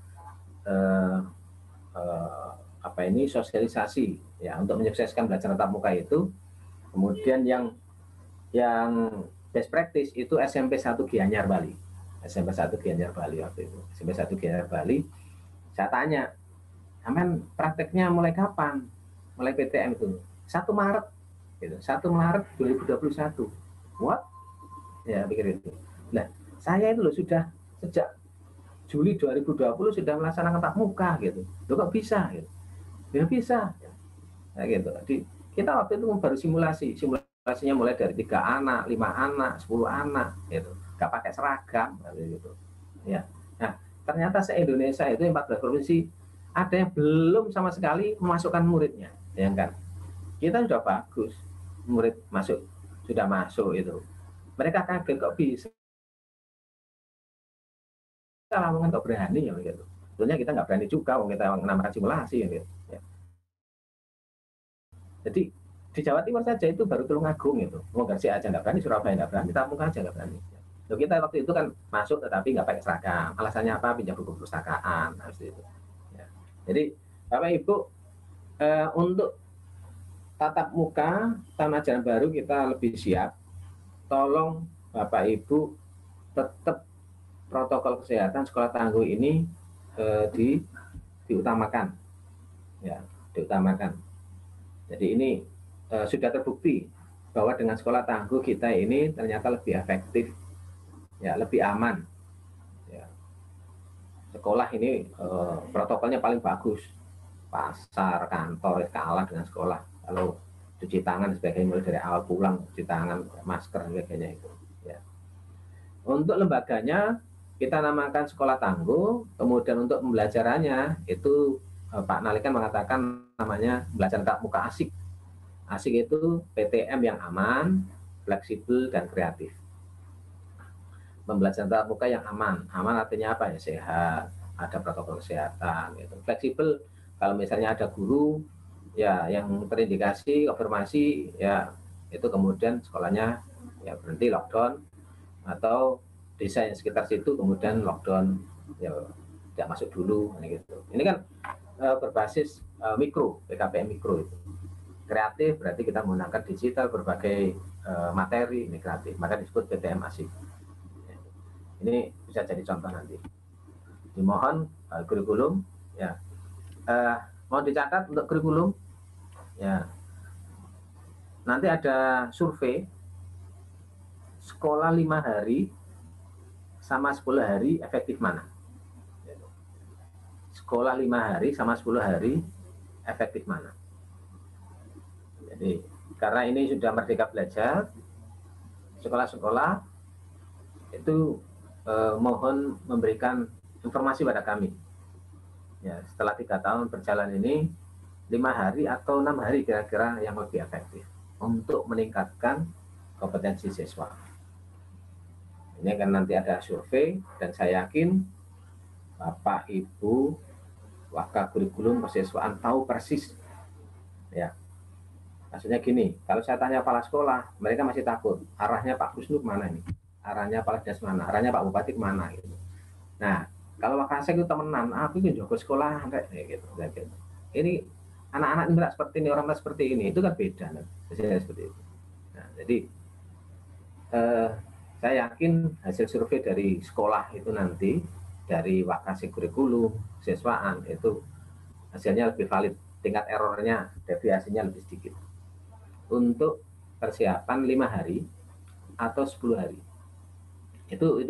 A: sosialisasi ya untuk menyukseskan belajar tatap muka itu. Kemudian yang best practice itu SMP 1 Gianyar Bali. SMP 1 Gianyar Bali waktu itu. SMP 1 Gianyar Bali. Saya tanya, "Aman prakteknya mulai kapan?" Mulai PTM itu 1 Maret gitu. 1 Maret 2021. What? Ya, pikir itu. Nah, saya itu loh sudah sejak Juli 2020 sudah melaksanakan tatap muka gitu. Loh kok bisa gitu? Ya bisa. Nah, gitu. Jadi kita waktu itu baru simulasinya mulai dari 3 anak, 5 anak, 10 anak gitu. Gak pakai seragam gitu. Ya. Nah, ternyata se-Indonesia itu 14 provinsi ada yang belum sama sekali memasukkan muridnya, ya kan? Kita sudah bagus, murid sudah masuk itu. Mereka kaget kok bisa. Kita Lamongan kok berani ya gitu. Sebenarnya kita nggak berani juga, kita menamakan simulasi gitu. Ya. Jadi di Jawa Timur saja itu baru Tulungagung itu. Mau Gresik aja nggak berani, Surabaya nggak berani, Lampung aja nggak berani. Loh, kita waktu itu kan masuk tetapi nggak pakai seragam. Alasannya apa? Pinjam buku perpustakaan. Harus itu. Ya. Jadi Bapak Ibu, untuk tatap muka tahun ajaran baru kita lebih siap. Tolong Bapak Ibu tetap protokol kesehatan sekolah tangguh ini diutamakan, ya, diutamakan. Jadi ini sudah terbukti bahwa dengan sekolah tangguh kita ini ternyata lebih efektif, ya, lebih aman. Ya. Sekolah ini protokolnya paling bagus. Pasar, kantor kalah dengan sekolah. Kalau cuci tangan sebagainya mulai dari awal pulang, cuci tangan, masker sebagainya itu. Ya. Untuk lembaganya kita namakan sekolah tangguh. Kemudian untuk pembelajarannya itu Pak Nalikan mengatakan namanya belajar tatap muka asik. Asik itu PTM yang aman, fleksibel, dan kreatif. Pembelajaran tatap muka yang aman. Aman artinya apa ya? Sehat, ada protokol kesehatan. Gitu. Fleksibel, kalau misalnya ada guru ya yang terindikasi konfirmasi ya itu kemudian sekolahnya ya berhenti lockdown, atau desa yang sekitar situ kemudian lockdown ya tidak masuk dulu gitu. Ini kan berbasis mikro, PKPM mikro itu. Kreatif berarti kita menggunakan digital berbagai materi, ini kreatif, maka disebut PTM asik. Ini bisa jadi contoh nanti. Dimohon kurikulum ya mau dicatat untuk kurikulum ya. Nanti ada survei sekolah 5 hari sama 10 hari efektif mana. Sekolah 5 hari sama 10 hari efektif mana. Jadi karena ini sudah merdeka belajar, sekolah-sekolah itu mohon memberikan informasi pada kami. Ya, setelah 3 tahun berjalan ini, 5 hari atau 6 hari kira-kira yang lebih efektif untuk meningkatkan kompetensi siswa. Ini akan nanti ada survei dan saya yakin Bapak Ibu Waka kurikulum persiswaan tahu persis. Ya, maksudnya gini, kalau saya tanya kepala sekolah, mereka masih takut. Arahnya Pak Kusnu kemana ini? Arahnya Pak Dinas mana? Arahnya Pak Bupati kemana? Gitu. Nah, kalau Wakasek itu temenan, aku itu jago sekolah, gitu. Ini anak-anak ini seperti ini, orang seperti ini, itu kan beda. Seperti itu. Nah, jadi saya yakin hasil survei dari sekolah itu nanti, dari Wakasek kurikulum, siswaan, itu hasilnya lebih valid. Tingkat errornya, deviasinya lebih sedikit. Untuk persiapan 5 hari atau 10 hari. Itu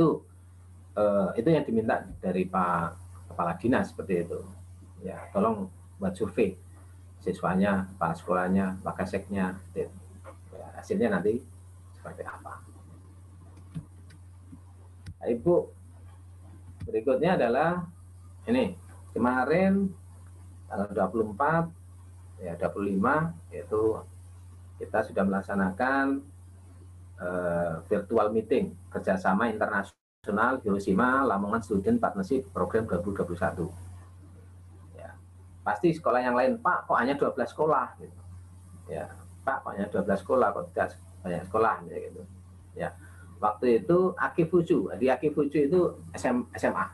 A: yang diminta dari Pak Kepala Dinas seperti itu. Ya, tolong buat survei siswanya, kepala sekolahnya, Wakaseknya. Ya, hasilnya nanti seperti apa. Nah, Ibu, berikutnya adalah ini kemarin tanggal 24 ya 25 yaitu kita sudah melaksanakan virtual meeting kerjasama internasional Hiroshima Lamongan Student Partnership Program 2021. Ya, pasti sekolah yang lain, Pak, kok hanya 12 sekolah? Gitu. Ya, Pak, kok hanya 12 sekolah, kok tidak banyak sekolah? Gitu. Ya, waktu itu Akifuju, di Akifuju itu SMA.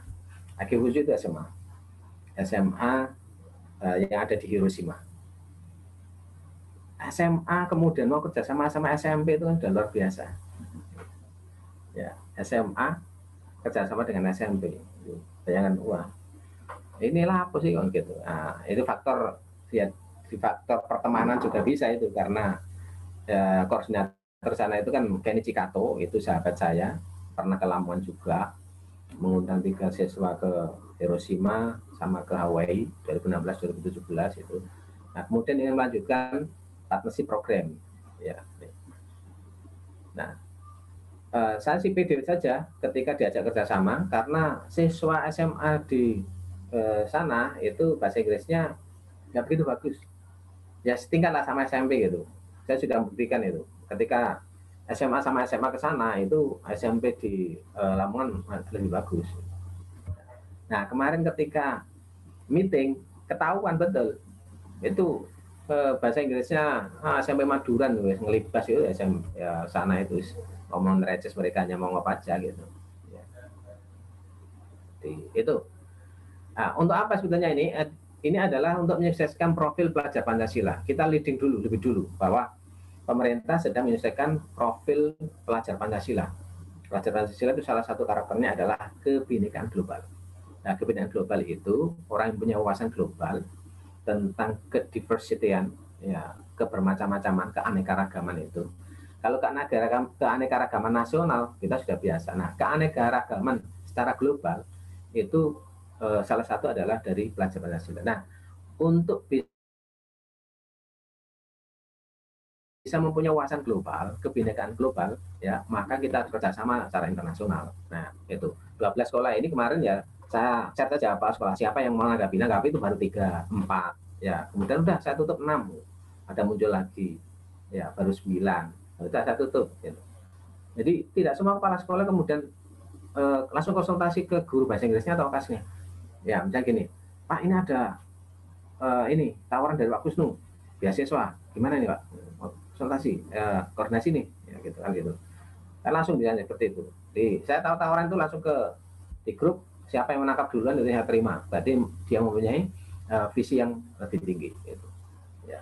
A: Akifuju itu SMA. SMA yang ada di Hiroshima. SMA kemudian mau kerjasama sama SMP itu kan sudah luar biasa. Ya, SMA kerjasama dengan SMP. Bayangan wah, inilah apa sih gitu. Nah, itu faktor ya, di faktor pertemanan juga bisa itu karena ya, koordinator sana itu kan Kenny Cikato, itu sahabat saya, pernah ke Lamongan juga, mengundang 3 siswa ke Hiroshima sama ke Hawaii 2016-2017 itu. Nah, kemudian ingin melanjutkan partnership program. Ya. Nah, saya sih pede saja ketika diajak kerjasama karena siswa SMA di sana itu bahasa Inggrisnya nggak begitu bagus. Ya setingkat lah sama SMP gitu. Saya sudah membuktikan itu. Ketika SMA sama SMA ke sana itu SMP di Lamongan lebih bagus. Nah kemarin ketika meeting ketahuan betul itu bahasa Inggrisnya SMP Maduran ngelibas itu SMP ya, sana itu ngomong reces mereka hanya mau ngop aja gitu. Ya. Itu. Nah, untuk apa sebetulnya ini? Ini adalah untuk menyukseskan profil pelajar Pancasila. Kita leading dulu, lebih dulu, bahwa pemerintah sedang menyukseskan profil pelajar Pancasila. Pelajar Pancasila itu salah satu karakternya adalah kebinekaan global. Nah, kebinekaan global itu orang yang punya wawasan global tentang kediversitian, ya, kebermacam-macaman, keanekaragaman itu. Kalau keanekaragaman nasional kita sudah biasa. Nah, keanekaragaman secara global itu salah satu adalah dari pelajar Pancasila. Nah, untuk bisa mempunyai wawasan global, kebinekaan global, ya maka kita harus kerjasama secara internasional. Nah, itu 12 sekolah ini kemarin ya saya chat saja Pak sekolah siapa yang mau nanggapi itu baru 3, 4, ya kemudian udah saya tutup 6, ada muncul lagi, ya baru 9, udah saya tutup. Gitu. Jadi tidak semua kepala sekolah kemudian langsung konsultasi ke guru bahasa Inggrisnya atau kasnya. Ya misalnya gini, Pak ini ada ini tawaran dari Pak Kusnu, beasiswa, gimana nih Pak? Konsultasi, koordinasi nih, ya gitu kan gitu. Saya langsung bisa seperti itu. Jadi saya tahu tawaran itu langsung ke di grup, siapa yang menangkap duluan itu saya terima. Berarti dia mempunyai visi yang lebih tinggi. Gitu. Ya.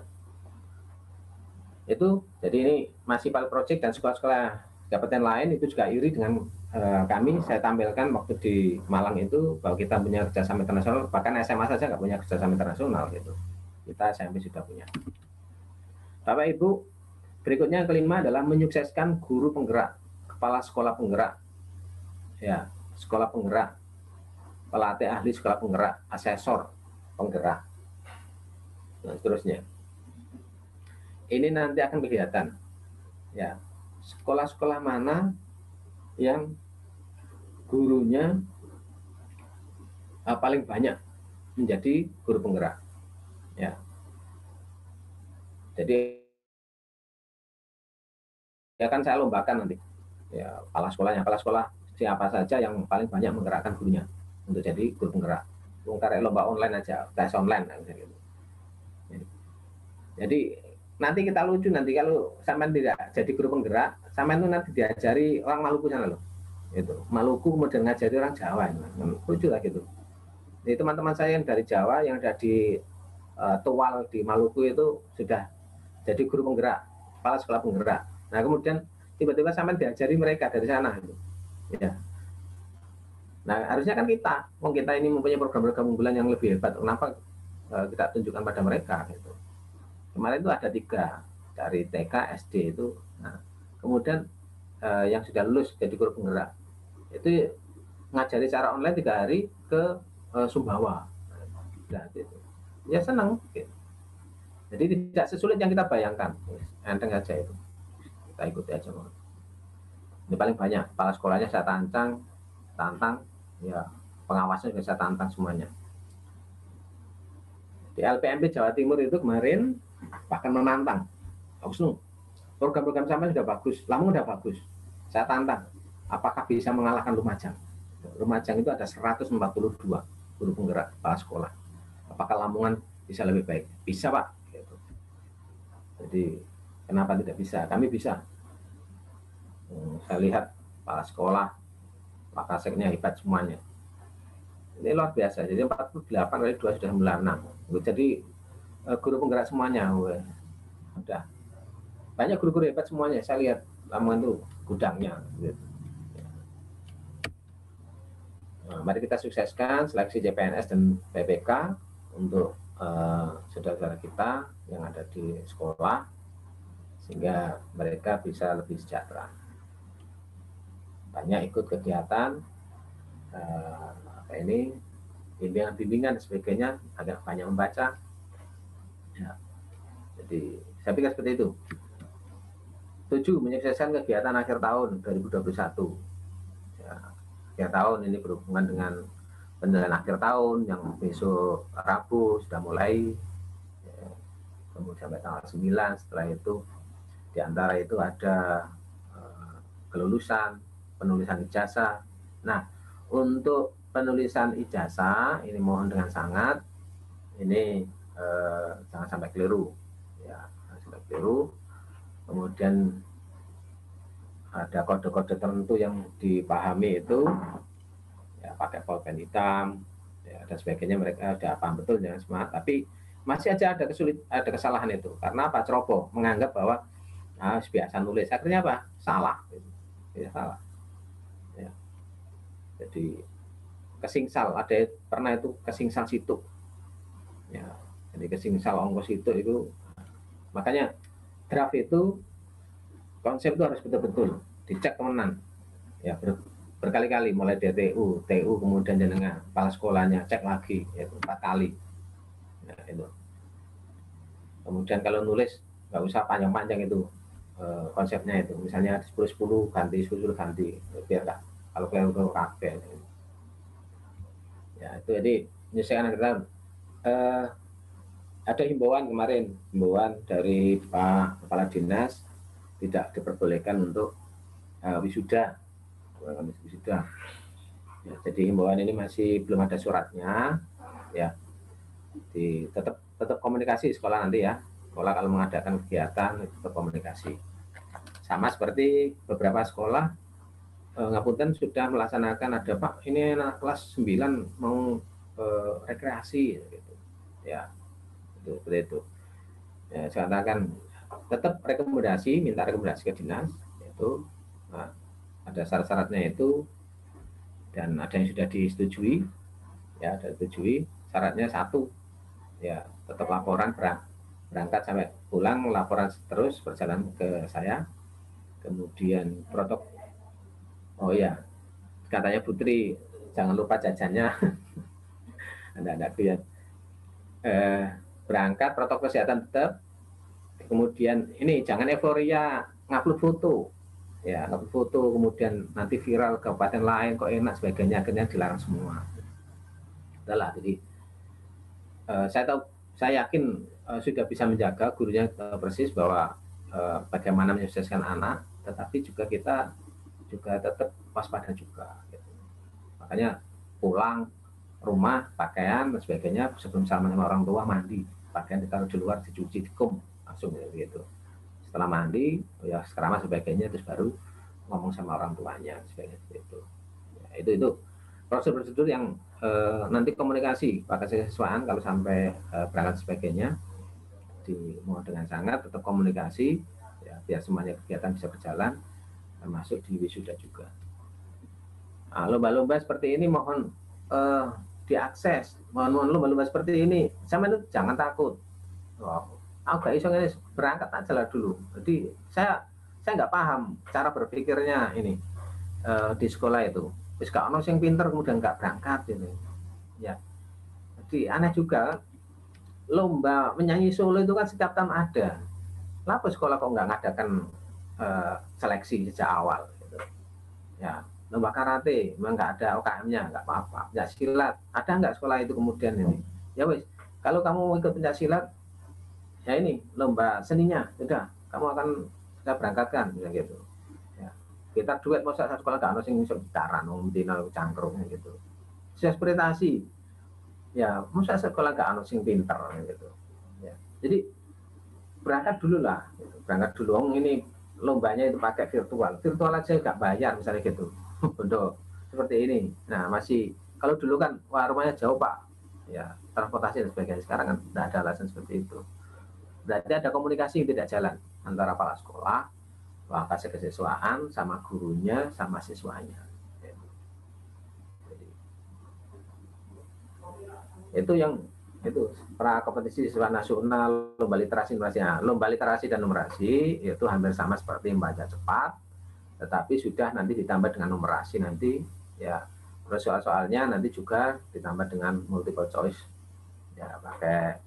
A: Itu jadi ini masih pilot project dan sekolah-sekolah kabupaten lain itu juga iri dengan kami. Saya tampilkan waktu di Malang itu bahwa kita punya kerjasama internasional, bahkan SMA saja nggak punya kerjasama internasional gitu. Kita SMP sudah punya. Bapak Ibu, berikutnya yang kelima adalah menyukseskan guru penggerak, kepala sekolah penggerak, ya sekolah penggerak, pelatih ahli sekolah penggerak, asesor penggerak, dan seterusnya. Ini nanti akan kelihatan, ya sekolah-sekolah mana yang gurunya paling banyak menjadi guru penggerak, ya. Jadi ya kan saya lombakan nanti, ya kepala sekolah siapa saja yang paling banyak menggerakkan gurunya untuk jadi guru penggerak. bongkar lomba online aja, tes online gitu. Jadi nanti kita lucu nanti kalau sampean tidak jadi guru penggerak, sampean itu nanti diajari orang Maluku sana loh. Itu Maluku kemudian ngajari orang Jawa, lucu lah gitu. Jadi teman-teman saya yang dari Jawa yang ada di Tual di Maluku itu sudah jadi guru penggerak, kepala sekolah penggerak. Nah kemudian tiba-tiba sampean diajari mereka dari sana gitu. Ya. Nah harusnya kan kita ini mempunyai program-program unggulan yang lebih hebat, kenapa kita tunjukkan pada mereka gitu. Kemarin itu ada 3 dari TK, SD itu. Nah, kemudian yang sudah lulus jadi guru penggerak itu ngajari secara online 3 hari ke Sumbawa. Nah, gitu. Ya senang. Gitu. Jadi tidak sesulit yang kita bayangkan. Enteng aja itu. Kita ikuti aja. Ini paling banyak. Kepala sekolahnya saya tantang, ya pengawasnya juga saya tantang semuanya. Di LPMP Jawa Timur itu kemarin bahkan menantang. Langsung program-program sampai sudah bagus, Lamongan sudah bagus. Saya tantang, apakah bisa mengalahkan Lumajang? Lumajang itu ada 142 guru penggerak kepala sekolah. Apakah Lamongan bisa lebih baik? Bisa Pak. Gitu. Jadi kenapa tidak bisa? Kami bisa. Saya lihat kepala sekolah, Pak Kaseknya hebat semuanya. Ini luar biasa. Jadi 48 kali 2 sudah 96. Jadi guru penggerak semuanya. Udah banyak guru-guru hebat semuanya. Saya lihat Lamongan itu gudangnya. Gitu. Nah, mari kita sukseskan seleksi CPNS dan PPK untuk saudara-saudara kita yang ada di sekolah sehingga mereka bisa lebih sejahtera. Banyak ikut kegiatan bimbingan dan sebagainya, agak banyak membaca. Ya. Jadi saya pikir seperti itu. 7. Menyukseskan kegiatan akhir tahun 2021. Ya, akhir tahun ini berhubungan dengan penilaian akhir tahun yang besok Rabu sudah mulai, ya, kemudian sampai tanggal 9. Setelah itu diantara itu ada kelulusan, penulisan ijazah. Nah, untuk penulisan ijazah ini mohon dengan sangat ini jangan sampai keliru, ya, jangan sampai keliru. Kemudian ada kode-kode tertentu yang dipahami itu, ya, pakai pulpen hitam, ya, dan sebagainya. Mereka sudah paham betul jangan semangat, tapi masih aja ada kesalahan itu. Karena Pak Ceroboh menganggap bahwa biasa nulis, akhirnya apa? Salah. Ya, salah. Ya. Jadi kesingsal, ada pernah itu kesingsal situ. Ya, jadi kesingsal ongkos itu makanya draft itu konsep itu harus betul-betul dicek temenan. Ya, berkali-kali mulai dari TU kemudian jenengan kepala sekolahnya cek lagi yaitu 4 kali. Nah, itu. Kemudian kalau nulis nggak usah panjang-panjang itu konsepnya itu. Misalnya 10-10 ganti 10 ganti biar nggak kalau keliru kabel. Ya, itu jadi menyelesaikan akhir tahun. Ada himbauan kemarin, himbauan dari Pak Kepala Dinas tidak diperbolehkan untuk wisuda. Ya, jadi himbauan ini masih belum ada suratnya, ya. Tetap komunikasi sekolah nanti ya. Sekolah kalau mengadakan kegiatan tetap komunikasi. Sama seperti beberapa sekolah Ngapunten sudah melaksanakan ada Pak ini anak kelas 9 mau rekreasi gitu. Ya. Itu seperti itu. Ya, saya katakan tetap minta rekomendasi ke dinas yaitu ada syarat-syaratnya itu dan ada yang sudah disetujui, ya sudah disetujui. Syaratnya 1, ya tetap laporan berangkat sampai pulang laporan terus berjalan ke saya. Kemudian protokol, oh ya katanya Putri jangan lupa jajannya. Anda lihat berangkat protokol kesehatan tetap. Kemudian ini jangan euforia ngupload foto, ya ngupload foto kemudian nanti viral ke kabupaten lain kok enak sebagainya, akhirnya dilarang semua. Adalah jadi saya yakin sudah bisa menjaga gurunya persis bahwa bagaimana menyukseskan anak, tetapi juga kita juga tetap waspada juga. Gitu. Makanya pulang rumah, pakaian dan sebagainya, sebelum salaman sama orang tua mandi, pakaian ditaruh di luar, dicuci, dikum langsung gitu. Setelah mandi, ya sekarang sebagainya, terus baru ngomong sama orang tuanya sebagainya itu. Ya, itu prosedur-prosedur yang nanti komunikasi pakai siswaan kalau sampai berangkat sebagainya mau dengan sangat tetap komunikasi ya biar semuanya kegiatan bisa berjalan termasuk di wisuda juga. Nah, lomba-lomba seperti ini mohon diakses, mohon lomba-lomba seperti ini sama itu jangan takut. Aku gak iso ini berangkat aja lah dulu. Jadi saya nggak paham cara berpikirnya ini di sekolah itu. Terus gak ono yang pinter kemudian nggak berangkat gitu. Ya, jadi aneh juga lomba menyanyi solo itu kan setiap tahun ada. Kenapa sekolah kok nggak ngadakan seleksi sejak awal? Gitu. Ya, lomba karate memang nggak ada UKM-nya, nggak apa-apa. Pencak silat ada nggak sekolah itu kemudian ini? Ya wes, kalau kamu ikut pencak silat, ya ini lomba seninya, sudah kamu akan kita berangkatkan, gitu. Ya. Kita duet masa satu sekolah nggak harus yang gitaran, dina cangkrung gitu. Sukses prestasi, ya masa sekolah nggak harus yang pinter gitu. Ya. Jadi berangkat dulu lah, gitu. Berangkat dulu. Ini lombanya itu pakai virtual aja nggak bayar misalnya gitu. Untuk seperti ini. Nah masih kalau dulu kan wah rumahnya jauh pak, ya transportasi dan sebagainya. Sekarang kan tidak ada alasan seperti itu. Berarti ada komunikasi yang tidak jalan antara kepala sekolah, kasih kesiswaan, sama gurunya, sama siswanya. Jadi, itu yang itu pra kompetisi siswa nasional, lomba literasi dan numerasi itu hampir sama seperti membaca cepat, tetapi sudah nanti ditambah dengan numerasi nanti ya. Terus soal-soalnya nanti juga ditambah dengan multiple choice ya pakai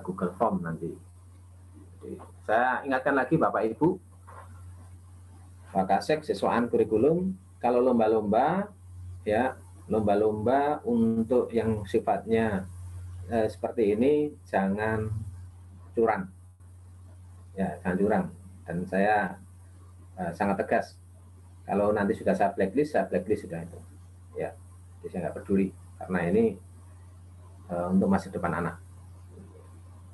A: Google Form nanti. Jadi, saya ingatkan lagi Bapak Ibu, Wakasek siswaan kurikulum, kalau lomba-lomba ya lomba-lomba untuk yang sifatnya seperti ini jangan curang, ya jangan curang. Dan saya sangat tegas. Kalau nanti sudah saya blacklist sudah itu. Ya, jadi saya nggak peduli karena ini untuk masa depan anak.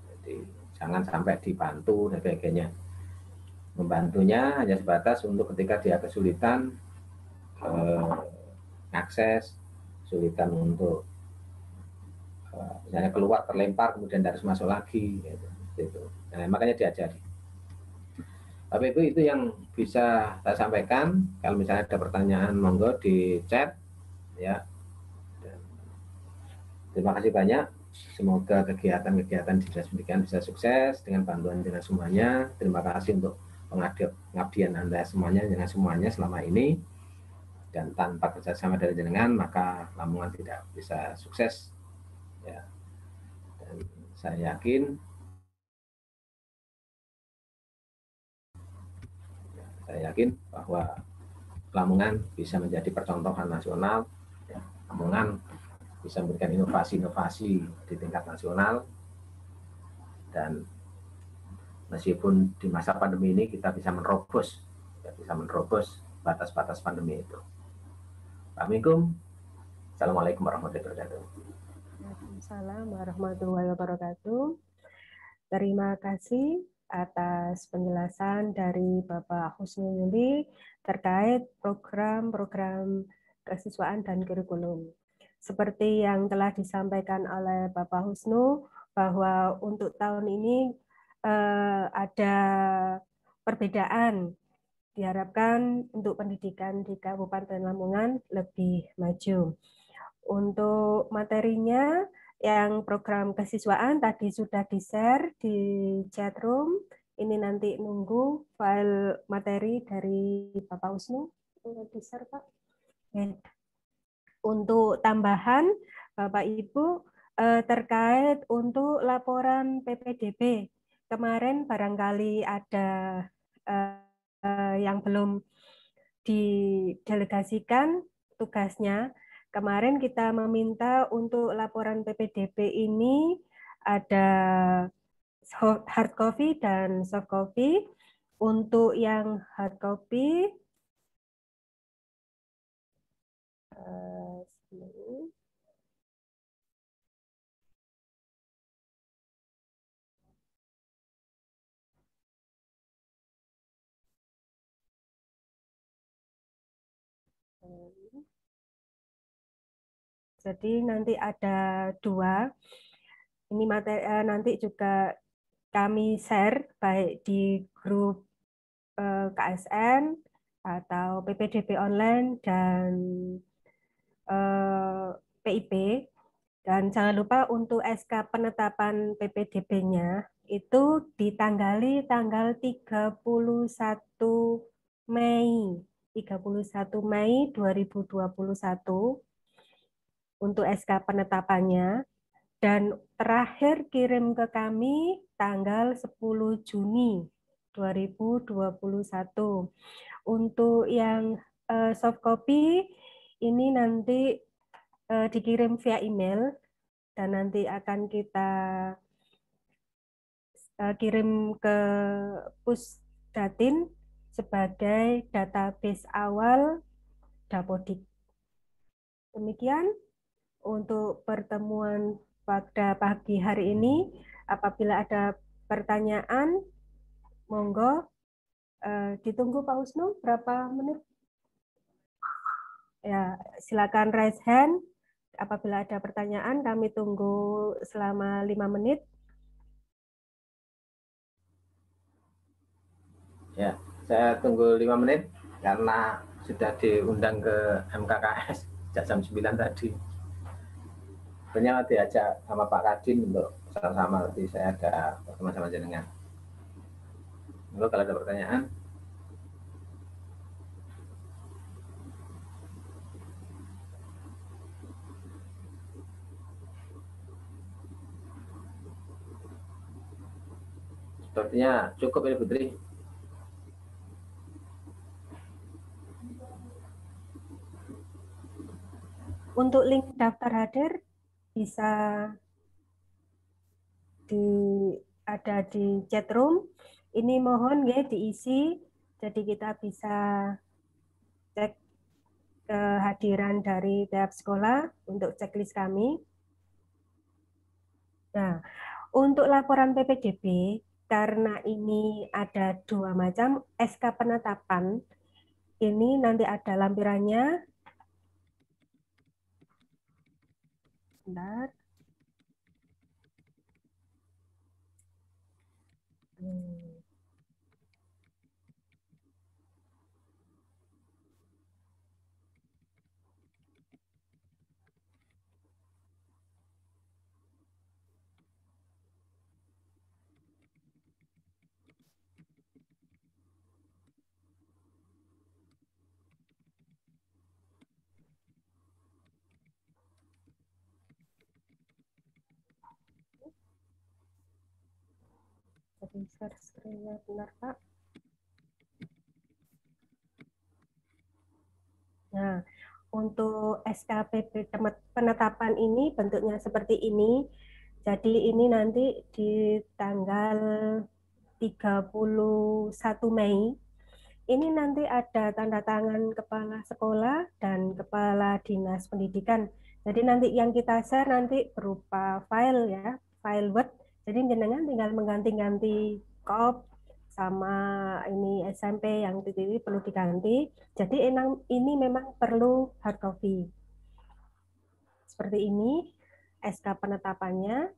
A: Jadi jangan sampai dibantu dan sebagainya. Membantunya hanya sebatas untuk ketika dia kesulitan akses, kesulitan untuk misalnya keluar terlempar kemudian harus masuk lagi gitu. Nah, makanya diajari. Tapi itu yang bisa saya sampaikan. Kalau misalnya ada pertanyaan monggo di chat ya. Dan terima kasih banyak. Semoga kegiatan-kegiatan di Dinas Pendidikan bisa sukses dengan bantuan dengan semuanya. Terima kasih untuk pengabdian Anda semuanya dengan semuanya selama ini. Dan tanpa kerjasama dari jenengan maka Lamongan tidak bisa sukses. Ya. Dan saya yakin bahwa Lamongan bisa menjadi percontohan nasional. Ya, Lamongan bisa memberikan inovasi-inovasi di tingkat nasional dan meskipun di masa pandemi ini kita bisa menerobos batas-batas pandemi itu. Assalamualaikum. Assalamualaikum warahmatullahi wabarakatuh.
B: Waalaikumsalam warahmatullahi wabarakatuh. Terima kasih atas penjelasan dari Bapak Husnu Yuli terkait program-program kesiswaan dan kurikulum. Seperti yang telah disampaikan oleh Bapak Husnu, bahwa untuk tahun ini ada perbedaan. Diharapkan untuk pendidikan di Kabupaten Lamongan lebih maju. Untuk materinya, yang program kesiswaan tadi sudah di-share di chat room. Ini nanti nunggu file materi dari Bapak Husnu. Di-share, Pak. Untuk tambahan, Bapak Ibu, terkait untuk laporan PPDB. Kemarin barangkali ada yang belum didelegasikan tugasnya. Kemarin kita meminta untuk laporan PPDB ini ada hard copy dan soft copy. Untuk yang hard copy, Jadi nanti ada 2. Ini materi, nanti juga kami share baik di grup KSN atau PPDB online dan PIP. Dan jangan lupa untuk SK penetapan PPDB-nya itu ditanggali tanggal 31 Mei. 31 Mei 2021 untuk SK penetapannya. Dan terakhir kirim ke kami tanggal 10 Juni 2021. Untuk yang soft copy ini nanti dikirim via email dan nanti akan kita kirim ke Pusdatin sebagai database awal Dapodik. Demikian untuk pertemuan pada pagi hari ini. Apabila ada pertanyaan, monggo ditunggu Pak Usnu berapa menit? Ya, silakan raise hand. Apabila ada pertanyaan, kami tunggu selama 5 menit.
A: Ya, saya tunggu 5 menit karena sudah diundang ke MKKS sejak jam 9 tadi. Sebenarnya diajak sama Pak Kadin untuk sama-sama, nanti saya ada pertemuan sama jenengan. Kalau ada pertanyaan. Sepertinya cukup ya Putri.
B: Untuk link daftar hadir bisa ada di chat room. Ini mohon ya diisi, jadi kita bisa cek kehadiran dari tiap sekolah untuk checklist kami. Nah, untuk laporan PPDB, karena ini ada 2 macam, SK penetapan, ini nanti ada lampirannya. Bentar. Jadi share screen-nya benar, Pak. Nah, untuk SKPP penetapan ini bentuknya seperti ini. Jadi ini nanti di tanggal 31 Mei. Ini nanti ada tanda tangan kepala sekolah dan kepala dinas pendidikan. Jadi nanti yang kita share nanti berupa file ya, file Word. Jadi jenengan tinggal mengganti-ganti kop sama ini SMP yang titik perlu diganti. Jadi ini memang perlu hard copy. Seperti ini SK penetapannya.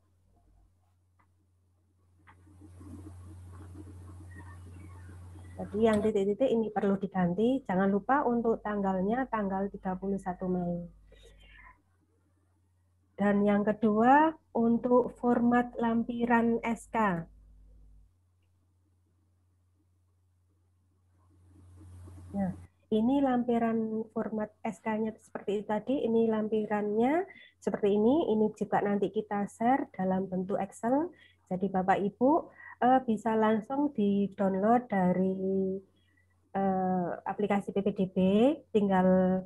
B: Jadi yang titik-titik ini perlu diganti. Jangan lupa untuk tanggalnya tanggal 31 Mei. Dan yang kedua untuk format lampiran SK. Nah, ini lampiran format SK-nya seperti itu tadi. Ini lampirannya seperti ini. Ini juga nanti kita share dalam bentuk Excel. Jadi Bapak Ibu bisa langsung di-download dari aplikasi PPDB, tinggal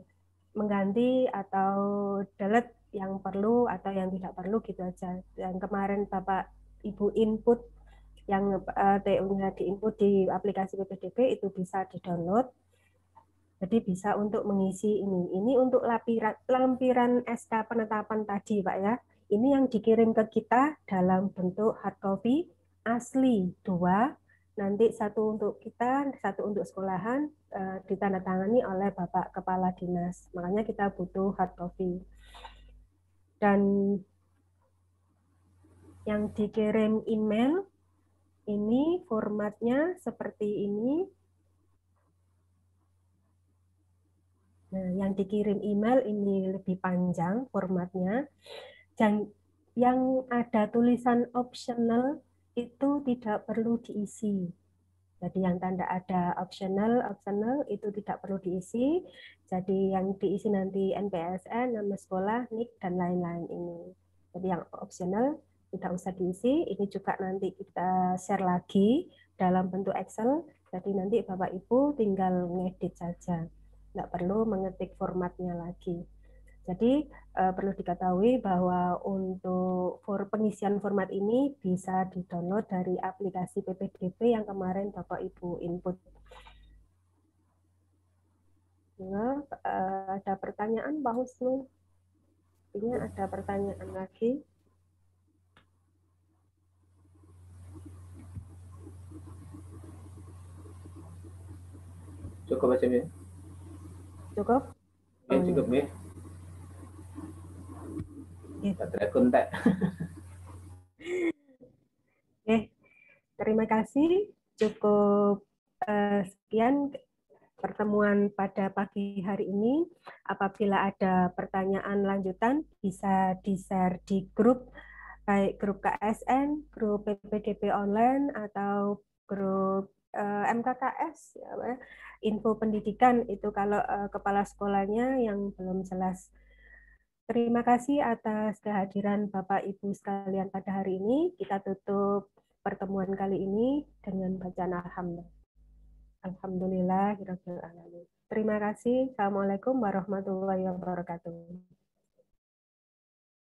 B: mengganti atau delete yang perlu atau yang tidak perlu gitu aja. Yang kemarin Bapak Ibu input yang TU-nya diinput di aplikasi PPDB itu bisa di-download. Jadi bisa untuk mengisi ini. Ini untuk lampiran SK penetapan tadi, Pak ya. Ini yang dikirim ke kita dalam bentuk hard copy asli 2, nanti 1 untuk kita, 1 untuk sekolahan, ditandatangani oleh Bapak Kepala Dinas. Makanya kita butuh hard copy. Dan yang dikirim email ini formatnya seperti ini. Nah, yang dikirim email ini lebih panjang formatnya. Dan yang ada tulisan optional itu tidak perlu diisi. Jadi yang tanda ada optional itu tidak perlu diisi. Jadi yang diisi nanti NPSN, nama sekolah, NIK, dan lain-lain ini. Jadi yang optional tidak usah diisi. Ini juga nanti kita share lagi dalam bentuk Excel. Jadi nanti Bapak Ibu tinggal ngedit saja. Tidak perlu mengetik formatnya lagi. Jadi perlu diketahui bahwa untuk pengisian format ini bisa di-download dari aplikasi PPDB yang kemarin Bapak Ibu input. Nah, ada pertanyaan Pak Husnul? Ini ada pertanyaan lagi.
A: Cukup aja ya.
B: Cukup?
A: Ya, cukup ya. Baterai kontak.
B: Oke, terima kasih. Cukup sekian pertemuan pada pagi hari ini. Apabila ada pertanyaan lanjutan, bisa di-share di grup, baik grup KSN, grup PPDB online, atau grup MKKS, info pendidikan, itu kalau kepala sekolahnya yang belum jelas. Terima kasih atas kehadiran Bapak Ibu sekalian pada hari ini. Kita tutup pertemuan kali ini dengan bacaan Alhamdulillah. Alhamdulillahirabbil alamin. Terima kasih. Assalamualaikum warahmatullahi wabarakatuh.